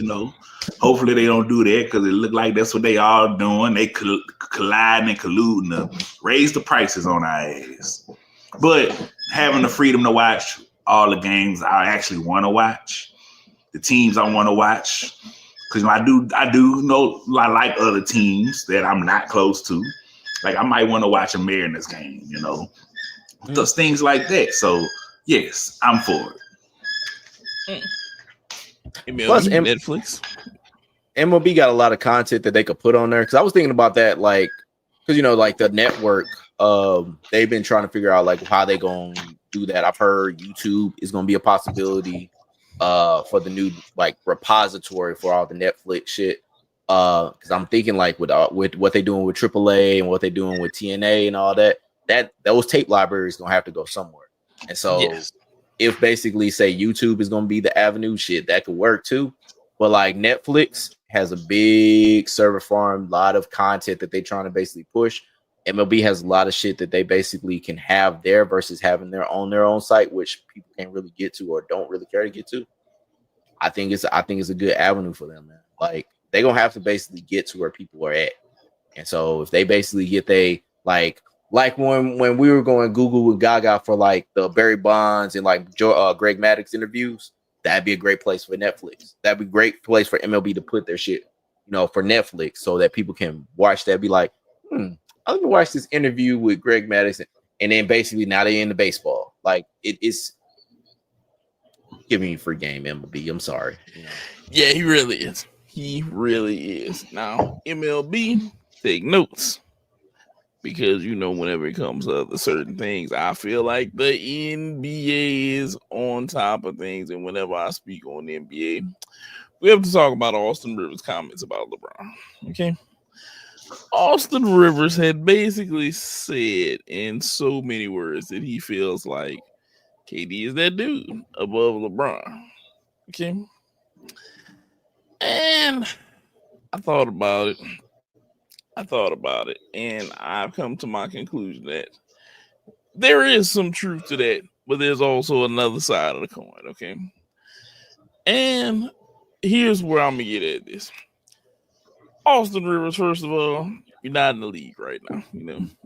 Hopefully they don't do that because it look like that's what they all doing. They colliding and colluding to raise the prices on our ass. But having the freedom to watch all the games I actually want to watch, the teams I want to watch, because I do know I like other teams that I'm not close to. Like I might want to watch a Mariners game, those things like that. So yes, I'm for it. Plus Netflix. MLB got a lot of content that they could put on there. Because I was thinking about that, like, because like the network, they've been trying to figure out like how they gonna do that. I've heard YouTube is gonna be a possibility for the new like repository for all the Netflix shit. Because I'm thinking like with what they're doing with AAA and what they're doing with TNA and all that those tape libraries gonna have to go somewhere. And so if basically say YouTube is gonna be the avenue, shit, that could work too. But like Netflix has a big server farm, a lot of content that they're trying to basically push. MLB has a lot of shit that they basically can have there versus having their own site, which people can't really get to or don't really care to get to. I think it's a good avenue for them, man. Like they're gonna have to basically get to where people are at. And so if they basically get like when we were going Google with Gaga for like the Barry Bonds and like Greg Maddux interviews, that'd be a great place for Netflix. That'd be a great place for MLB to put their shit, for Netflix so that people can watch that. Be like, let me watch this interview with Greg Maddux, and then basically now they're into baseball. Like it's giving you free game, MLB. I'm sorry. Yeah, he really is. He really is. Now, MLB, take notes. Because, whenever it comes to other certain things, I feel like the NBA is on top of things. And whenever I speak on the NBA, we have to talk about Austin Rivers' comments about LeBron. Okay? Austin Rivers had basically said in so many words that he feels like KD is that dude above LeBron. Okay? And I thought about it, and I've come to my conclusion that there is some truth to that, but there's also another side of the coin, okay? And here's where I'm going to get at this. Austin Rivers, first of all, you're not in the league right now.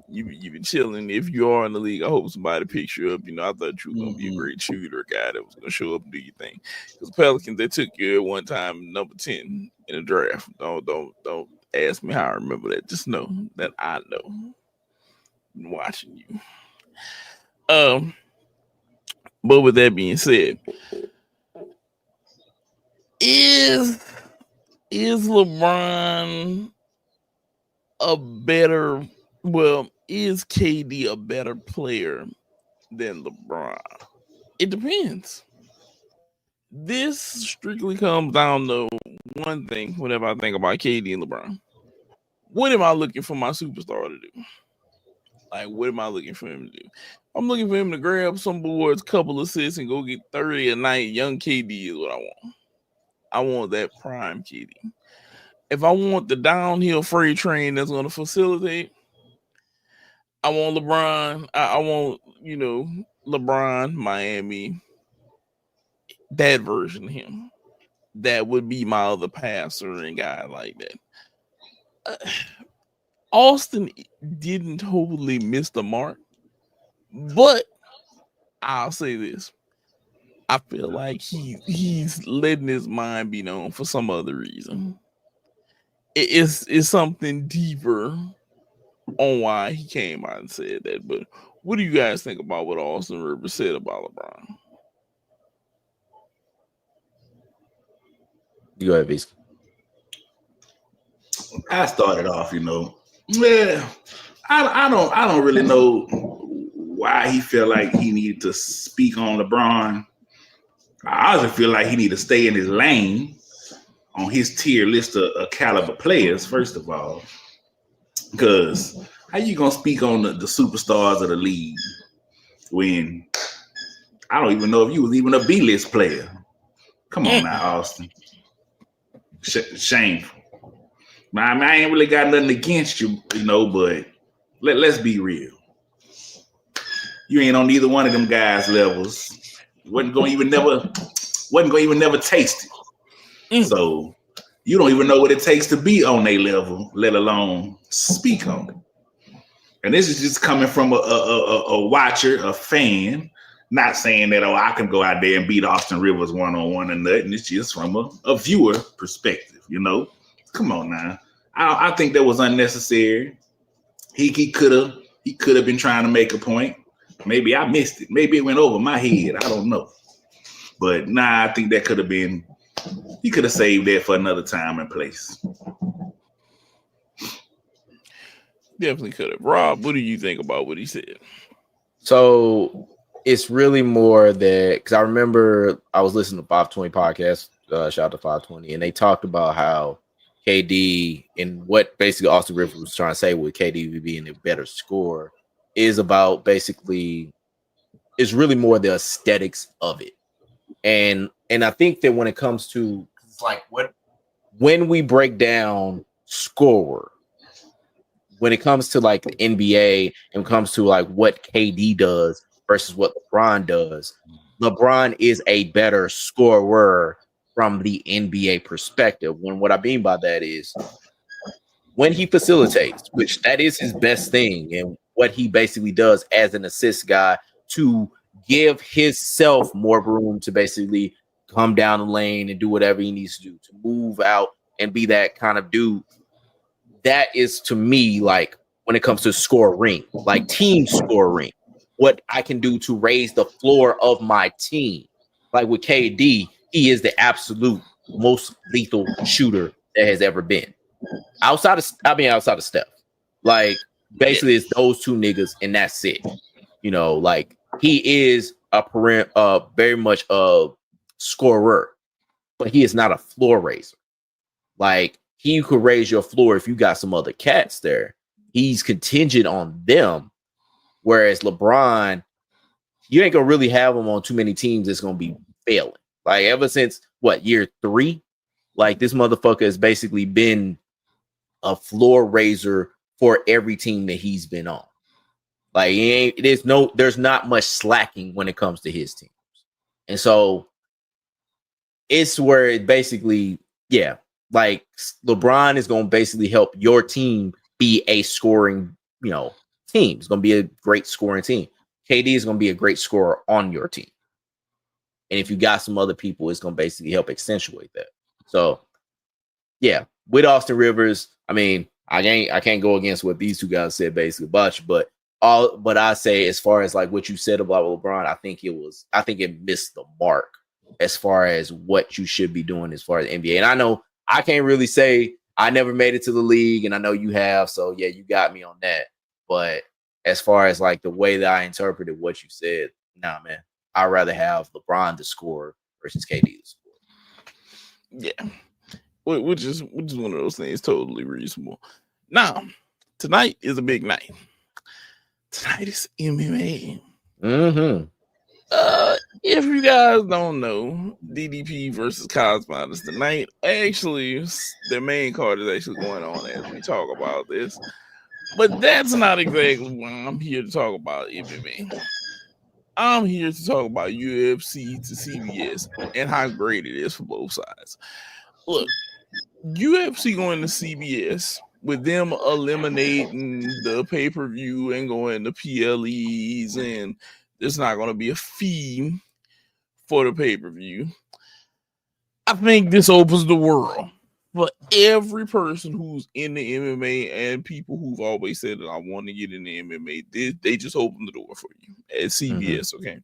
You've been chilling. If you are in the league, I hope somebody picks you up. I thought you were going to be a great shooter, a guy that was going to show up and do your thing. Because the Pelicans, they took you at one time, number 10 in the draft. Don't ask me how I remember that. Just know that I know. I'm watching you. But with that being said, is LeBron is KD a better player than LeBron? It depends. This strictly comes down to one thing whenever I think about KD and LeBron. What am I looking for my superstar to do? Like, what am I looking for him to do? I'm looking for him to grab some boards, couple assists, and go get 30 a night. Young KD is what I want. I want that prime KD. If I want the downhill freight train that's going to facilitate, I want LeBron. I want, LeBron, Miami, that version of him. That would be my other passer and guy like that. Austin didn't totally miss the mark, but I'll say this. I feel like he's letting his mind be known for some other reason. It's something deeper on why he came out and said that. But what do you guys think about what Austin Rivers said about LeBron? You go ahead, Beast. I started off, I don't really know why he felt like he needed to speak on LeBron. I also feel like he need to stay in his lane on his tier list of caliber players, first of all. Because how you gonna speak on the superstars of the league when I don't even know if you was even a B-list player? Come on now, Austin. Shameful. I ain't really got nothing against you, but let's be real. You ain't on neither one of them guys' levels. Wasn't gonna even never taste it. So you don't even know what it takes to be on their level, let alone speak on it. And this is just coming from a watcher, a fan, not saying that I can go out there and beat Austin Rivers one-on-one and nothing. It's just from a viewer perspective, Come on now. I think that was unnecessary. He could have been trying to make a point. Maybe I missed it. Maybe it went over my head. I don't know. But I think that could have been He could have saved that for another time and place. Definitely could have. Rob, what do you think about what he said? So it's really more that because I remember I was listening to 520 podcast, shout out to 520, and they talked about how KD and what basically Austin Rivers was trying to say with KD being a better scorer is about basically is really more the aesthetics of it. And I think that when it comes to it's like when we break down scorer, when it comes to like the NBA and comes to like what KD does versus what LeBron does, LeBron is a better scorer from the NBA perspective. When what I mean by that is when he facilitates, which that is his best thing, and what he basically does as an assist guy to give himself more room to basically come down the lane and do whatever he needs to do, to move out and be that kind of dude. That is to me like when it comes to scoring, like team scoring, what I can do to raise the floor of my team. Like with KD, he is the absolute most lethal shooter that has ever been. Outside of Steph. Like basically it's those two niggas and that's it. You know, like he is very much a scorer, but he is not a floor raiser. Like he could raise your floor if you got some other cats there. He's contingent on them. Whereas LeBron, you ain't gonna really have him on too many teams that's gonna be failing. Like ever since year 3, like this motherfucker has basically been a floor raiser for every team that he's been on. Like there's not much slacking when it comes to his teams. And so it's where it basically, yeah, like LeBron is going to basically help your team be a scoring, team. It's going to be a great scoring team. KD is going to be a great scorer on your team. And if you got some other people, it's going to basically help accentuate that. So, yeah, with Austin Rivers, I mean, I can't go against what these two guys said basically about you, but I say as far as like what you said about LeBron, I think it missed the mark as far as what you should be doing as far as NBA. And I know I can't really say I never made it to the league, and I know you have, so yeah, you got me on that. But as far as like the way that I interpreted what you said, nah, man, I'd rather have LeBron to score versus KD to score. Yeah, which is one of those things totally reasonable. Now, tonight is a big night. Tonight is MMA. Mm-hmm. If you guys don't know, DDP versus Cosmos is tonight. Actually, the main card is actually going on as we talk about this. But that's not exactly why I'm here to talk about MMA. I'm here to talk about UFC to CBS and how great it is for both sides. Look, UFC going to CBS with them eliminating the pay-per-view and going to PLEs, and there's not going to be a fee for the pay-per-view. I think this opens the world for every person who's in the MMA and people who've always said that I want to get in the MMA. They just open the door for you at CBS, okay?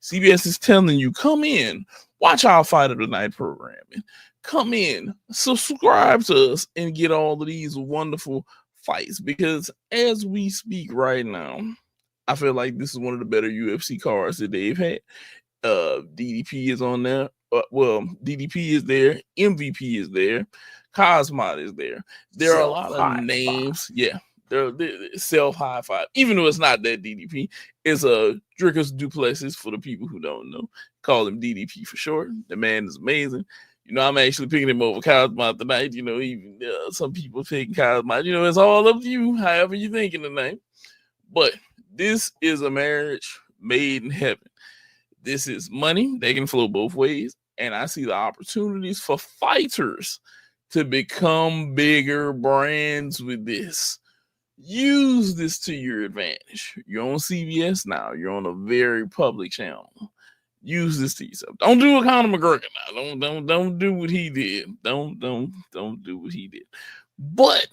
CBS is telling you, come in, watch our Fight of the Night programming. Come in, subscribe to us, and get all of these wonderful fights. Because as we speak right now, I feel like this is one of the better UFC cards that they've had. DDP is on there. DDP is there. MVP is there. Cosmot is there. There are a lot of names. Yeah, they're self high five. Even though it's not that DDP, it's a Dricus Duplessis for the people who don't know. Call him DDP for short. The man is amazing. I'm actually picking him over Cosmot tonight. Even some people picking Cosmot. It's all up to you, however you're thinking tonight. But this is a marriage made in heaven. This is money. They can flow both ways. And I see the opportunities for fighters to become bigger brands with this. Use this to your advantage. You're on CBS now. You're on a very public channel. Use this to yourself. Don't do what Conor McGregor now. Don't do what he did. Don't do what he did. But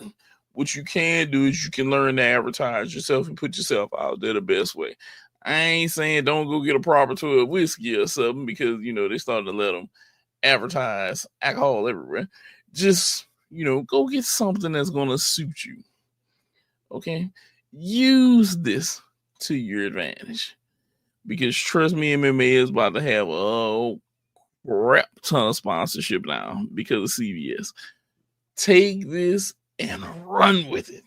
what you can do is you can learn to advertise yourself and put yourself out there the best way. I ain't saying don't go get a proper 12 whiskey or something because, they starting to let them advertise alcohol everywhere. Just, go get something that's going to suit you. Okay? Use this to your advantage. Because trust me, MMA is about to have a crap ton of sponsorship now because of CBS. Take this and run with it.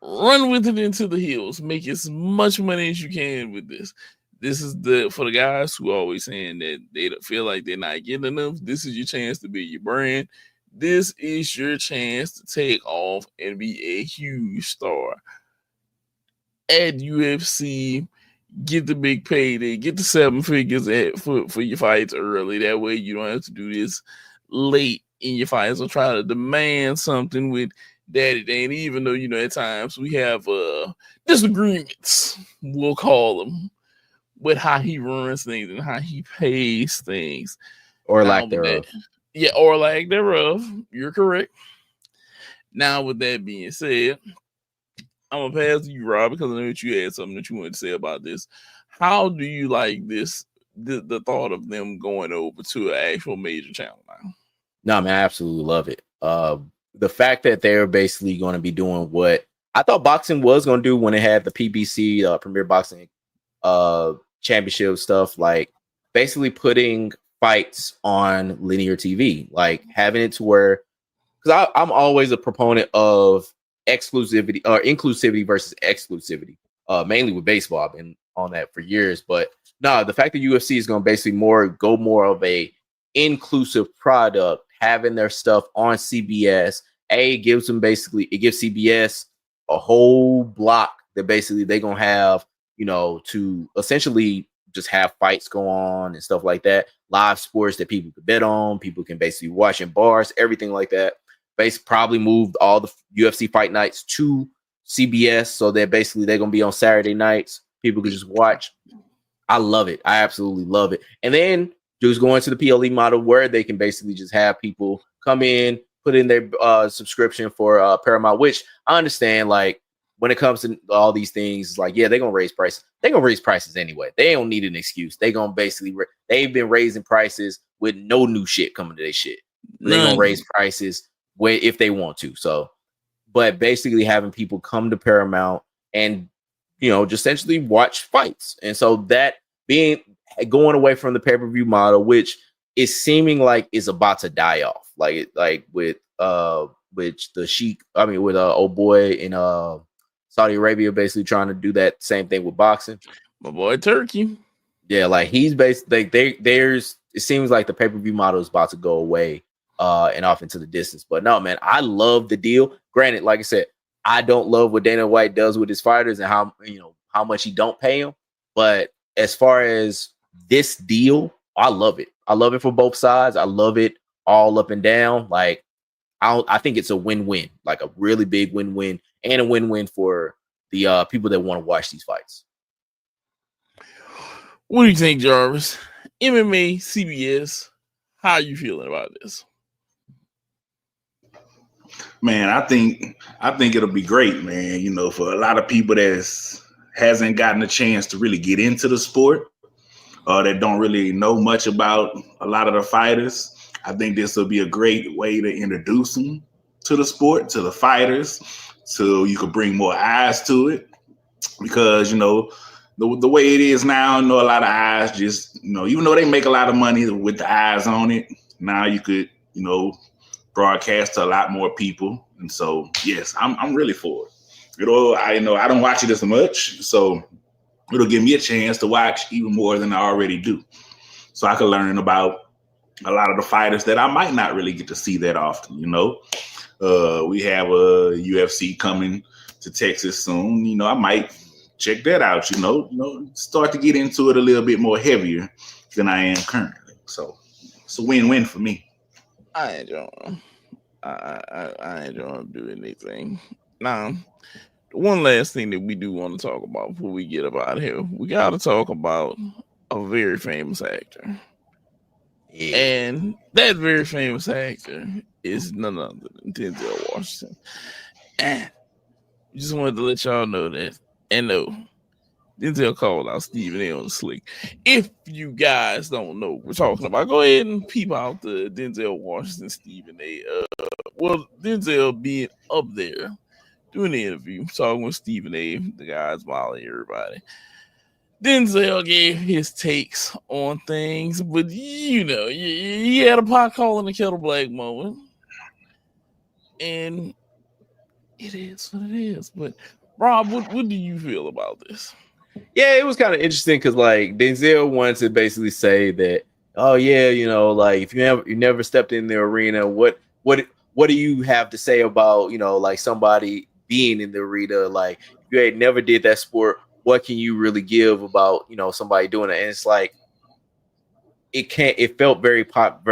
Run with it into the hills. Make as much money as you can with this. This is for the guys who are always saying that they don't feel like they're not getting enough. This is your chance to be your brand. This is your chance to take off and be a huge star at UFC. Get the big payday. Get the 7 figures for your fights early. That way you don't have to do this late in your fights or try to demand something with Daddy Dane. Even though, at times we have disagreements, we'll call them, with how he runs things and how he pays things. Or lack thereof. Or lack thereof. You're correct. Now, with that being said, I'm going to pass to you, Rob, because I know that you had something that you wanted to say about this. How do you like this, the thought of them going over to an actual major channel now? No, man, I absolutely love it. The fact that they're basically going to be doing what I thought boxing was going to do when it had the PBC, Premier Boxing Championship stuff, like basically putting fights on linear TV, like having it to where, because I'm always a proponent of exclusivity or inclusivity versus exclusivity, mainly with baseball. I've been on that for years, but no, the fact that UFC is going to basically go more of a inclusive product, having their stuff on CBS, it gives CBS a whole block that basically they're going to have, to essentially just have fights go on and stuff like that. Live sports that people can bet on, people can basically watch in bars, everything like that. Probably moved all the UFC fight nights to CBS so that basically they're going to be on Saturday nights. People can just watch. I love it. I absolutely love it. And then just going to the PLE model where they can basically just have people come in, put in their subscription for Paramount, which I understand, like, when it comes to all these things, like, yeah, they're going to raise prices. They're going to raise prices anyway. They don't need an excuse. They're going to basically, they've been raising prices with no new shit coming to their shit. They're going to raise prices if they want to. So, but basically having people come to Paramount and, just essentially watch fights. And so that going away from the pay-per-view model, which is seeming like is about to die off. Like with the Sheik, with old boy in Saudi Arabia, basically trying to do that same thing with boxing. My boy Turkey. Yeah, like he's basically it seems like the pay-per-view model is about to go away and off into the distance. But no, man, I love the deal. Granted, like I said, I don't love what Dana White does with his fighters and how much he don't pay them. But as far as this deal, I love it. I love it for both sides. I love it all up and down. Like I think it's a win-win, like a really big win-win, and a win-win for the people that want to watch these fights. What do you think, Jarvis? MMA, CBS, how are you feeling about this? Man, I think it'll be great, man. For a lot of people that hasn't gotten a chance to really get into the sport, that don't really know much about a lot of the fighters, I think this will be a great way to introduce them to the sport, to the fighters, so you could bring more eyes to it. Because, the way it is now, a lot of eyes just, even though they make a lot of money with the eyes on it, now you could, broadcast to a lot more people. And so, yes, I'm really for it. I don't watch it as much, so it'll give me a chance to watch even more than I already do. So I can learn about a lot of the fighters that I might not really get to see that often. We have a UFC coming to Texas soon. I might check that out, start to get into it a little bit more heavier than I am currently. So it's a win-win for me. I ain't gonna do anything. Now, one last thing that we do want to talk about before we get up out of here, we got to talk about a very famous actor. Yeah. And that very famous actor is none other than Denzel Washington. And just wanted to let y'all know that, and know Denzel called out Stephen A on the slick. If you guys don't know what we're talking about, go ahead and peep out the Denzel Washington Stephen A. Well, Denzel being up there doing the interview, talking with Stephen A, the guys smiling everybody. Denzel gave his takes on things, but you know, he had a pot calling the kettle black moment. And it is what it is. But Rob, what do you feel about this? Yeah, it was kind of interesting because like Denzel wanted to basically say that, oh yeah, you know, like if you never stepped in the arena, what do you have to say about, you know, like somebody being in the arena? Like if you ain't never did that sport, what can you really give about, you know, somebody doing it? And it's like it felt very pot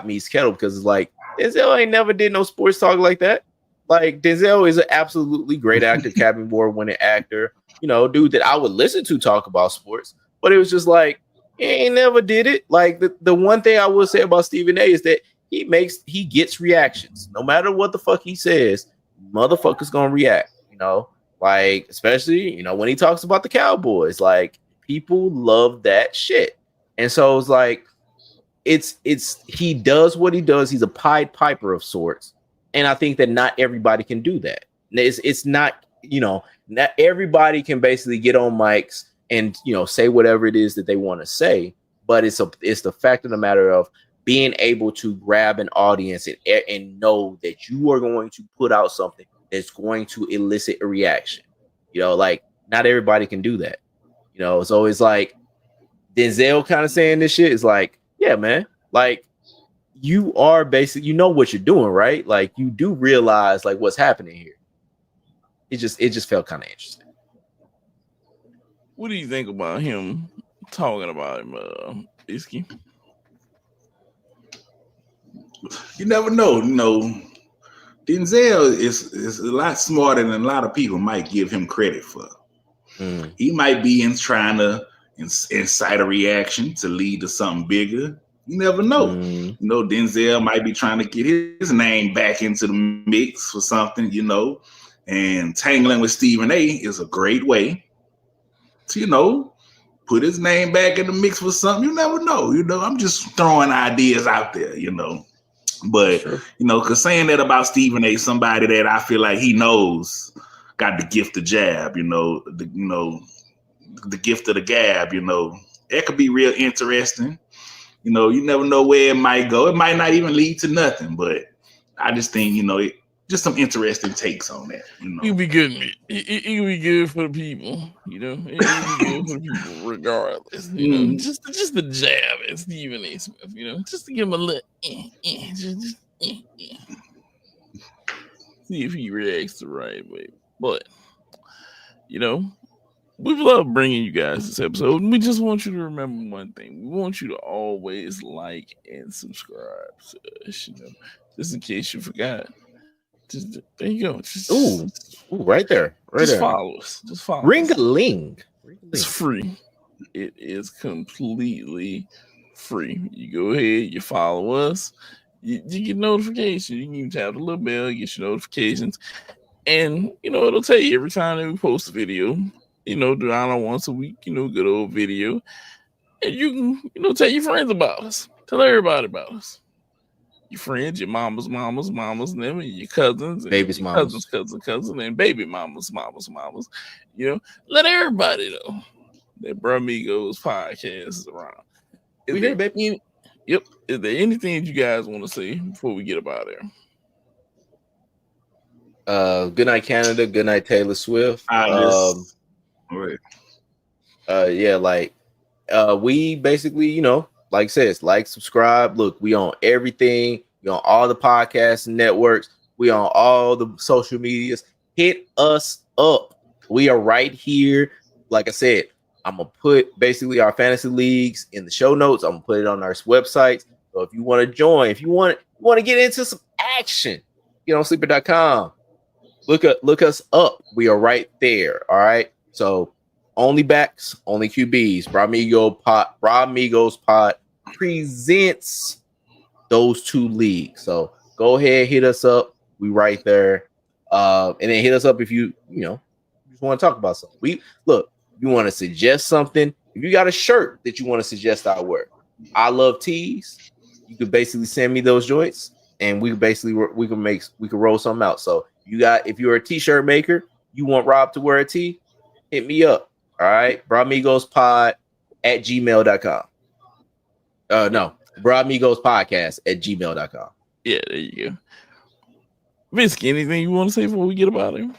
meets kettle because it's like Denzel ain't never did no sports talk like that. Like Denzel is an absolutely great actor, Academy Award winning actor, you know, dude that I would listen to talk about sports. But it was just like he ain't never did it. Like the one thing I will say about Stephen A is that he gets reactions. No matter what the fuck he says, motherfuckers gonna react, you know, like especially, you know, when he talks about the Cowboys, like people love that shit. And so it's like it's he does what he does. He's a Pied Piper of sorts. And I think that not everybody can do that. It's not, you know, not everybody can basically get on mics and, you know, say whatever it is that they want to say. But it's the fact of the matter of being able to grab an audience and know that you are going to put out something that's going to elicit a reaction. You know, like not everybody can do that. You know, so it's like Denzel kind of saying this shit is like, yeah, man, like you are basically, you know what you're doing, right? Like you do realize like what's happening here. It just felt kind of interesting. What do you think about him talking about him, Iski? You never know. You know, Denzel is a lot smarter than a lot of people might give him credit for. He might be trying to incite a reaction to lead to something bigger. You never know. You know, Denzel might be trying to get his name back into the mix for something, you know. And tangling with Stephen A is a great way to, you know, put his name back in the mix for something. You never know. You know, I'm just throwing ideas out there, you know. But, you know, because saying that about Stephen A, somebody that I feel like he knows got the gift of jab, you know, the gift of the gab, you know, that could be real interesting. You know, you never know where it might go. It might not even lead to nothing, but I just think, you know, just some interesting takes on that. You know, it could be good. It could be good for the people. You know, it could be good for the people, regardless. You know, just the jab at Stephen A. Smith. You know, just to give him a little, just see if he reacts the right way. But you know, we love bringing you guys this episode, and we just want you to remember one thing. We want you to always like and subscribe to us, you know, just in case you forgot. Just, there you go. Ooh, right there. Just follow us. Just follow Ring-a-ling. It's free. It is completely free. You go ahead, you follow us, you get notifications. You can even tap the little bell, get your notifications. And, you know, it'll tell you every time that we post a video. You know, do I know once a week, you know, good old video. And you can, you know, tell your friends about us. Tell everybody about us. Your friends, your mamas, and them, and your cousins, and baby's your mamas, cousins, and baby mamas. You know, let everybody know that Brah Migos Podcast is around. We here, baby. Yep. Is there anything that you guys want to say before we get up out of there? Good night, Canada. Good night, Taylor Swift. Yeah, like we basically, you know, like says, like, subscribe. Look, we on everything. We on all the podcast networks. We on all the social medias. Hit us up. We are right here. Like I said, I'm gonna put basically our fantasy leagues in the show notes. I'm gonna put it on our websites. So if you want to join, if you want to get into some action, get on sleeper.com. Look us up. We are right there. All right. So only backs, only QBs. Brah Migos Pod presents those two leagues. So go ahead, hit us up. We right there. And then hit us up if you just want to talk about something. you want to suggest something, if you got a shirt that you want to suggest I wear, I love tees. You could basically send me those joints, and we can roll something out. So if you're a t-shirt maker, you want Rob to wear a tee, hit me up. All right, Brah Migos Pod at gmail.com. No, Brah Migos Podcast at gmail.com. Yeah, there you go. Visky, anything you want to say before we get about him?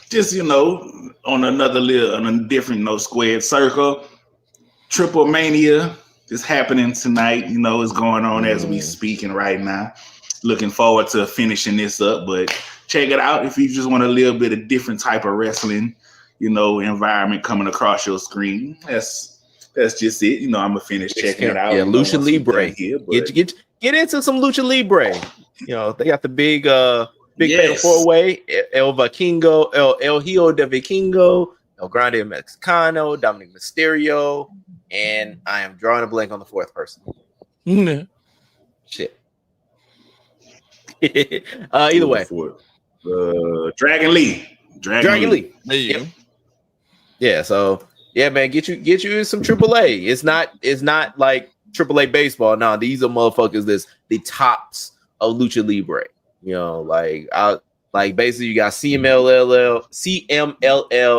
Just, on a different, squared circle, Triple Mania is happening tonight. It's going on as we speaking right now. Looking forward to finishing this up, but check it out if you just want a little bit of different type of wrestling, environment coming across your screen. That's just it. I'm gonna finish checking it out. Yeah, Lucha Libre. Here, get into some Lucha Libre. They got the big fatal 4-way, El Vikingo, El Hijo de Vikingo, El Grande Mexicano, Dominic Mysterio, and I am drawing a blank on the fourth person. Shit. Either way. Dragon Lee. Dragon Lee. There you go. Yeah, so yeah, man, get you some AAA. It's not like AAA baseball. No, these are motherfuckers that's the tops of Lucha Libre. Basically you got CMLL,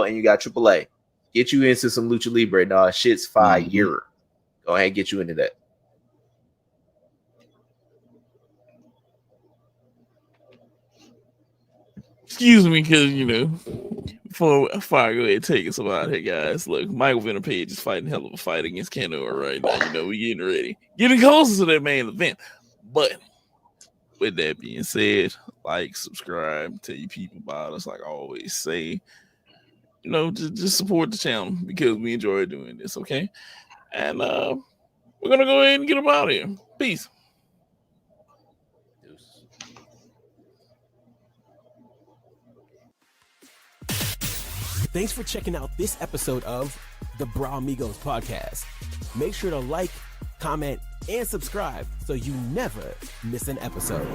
and you got AAA. Get you into some Lucha Libre. No, shit's fire. Go ahead and get you into that. Excuse me, because before I go ahead and take us about here, guys. Look, Michael Venom Page is fighting hell of a fight against Kanoa right now. We getting ready, getting closer to that main event. But with that being said, like, subscribe, tell your people about us. Like I always say, just support the channel because we enjoy doing this. Okay, and we're gonna go ahead and get them out of here. Peace. Thanks for checking out this episode of the Brah Migos Podcast. Make sure to like, comment, and subscribe so you never miss an episode.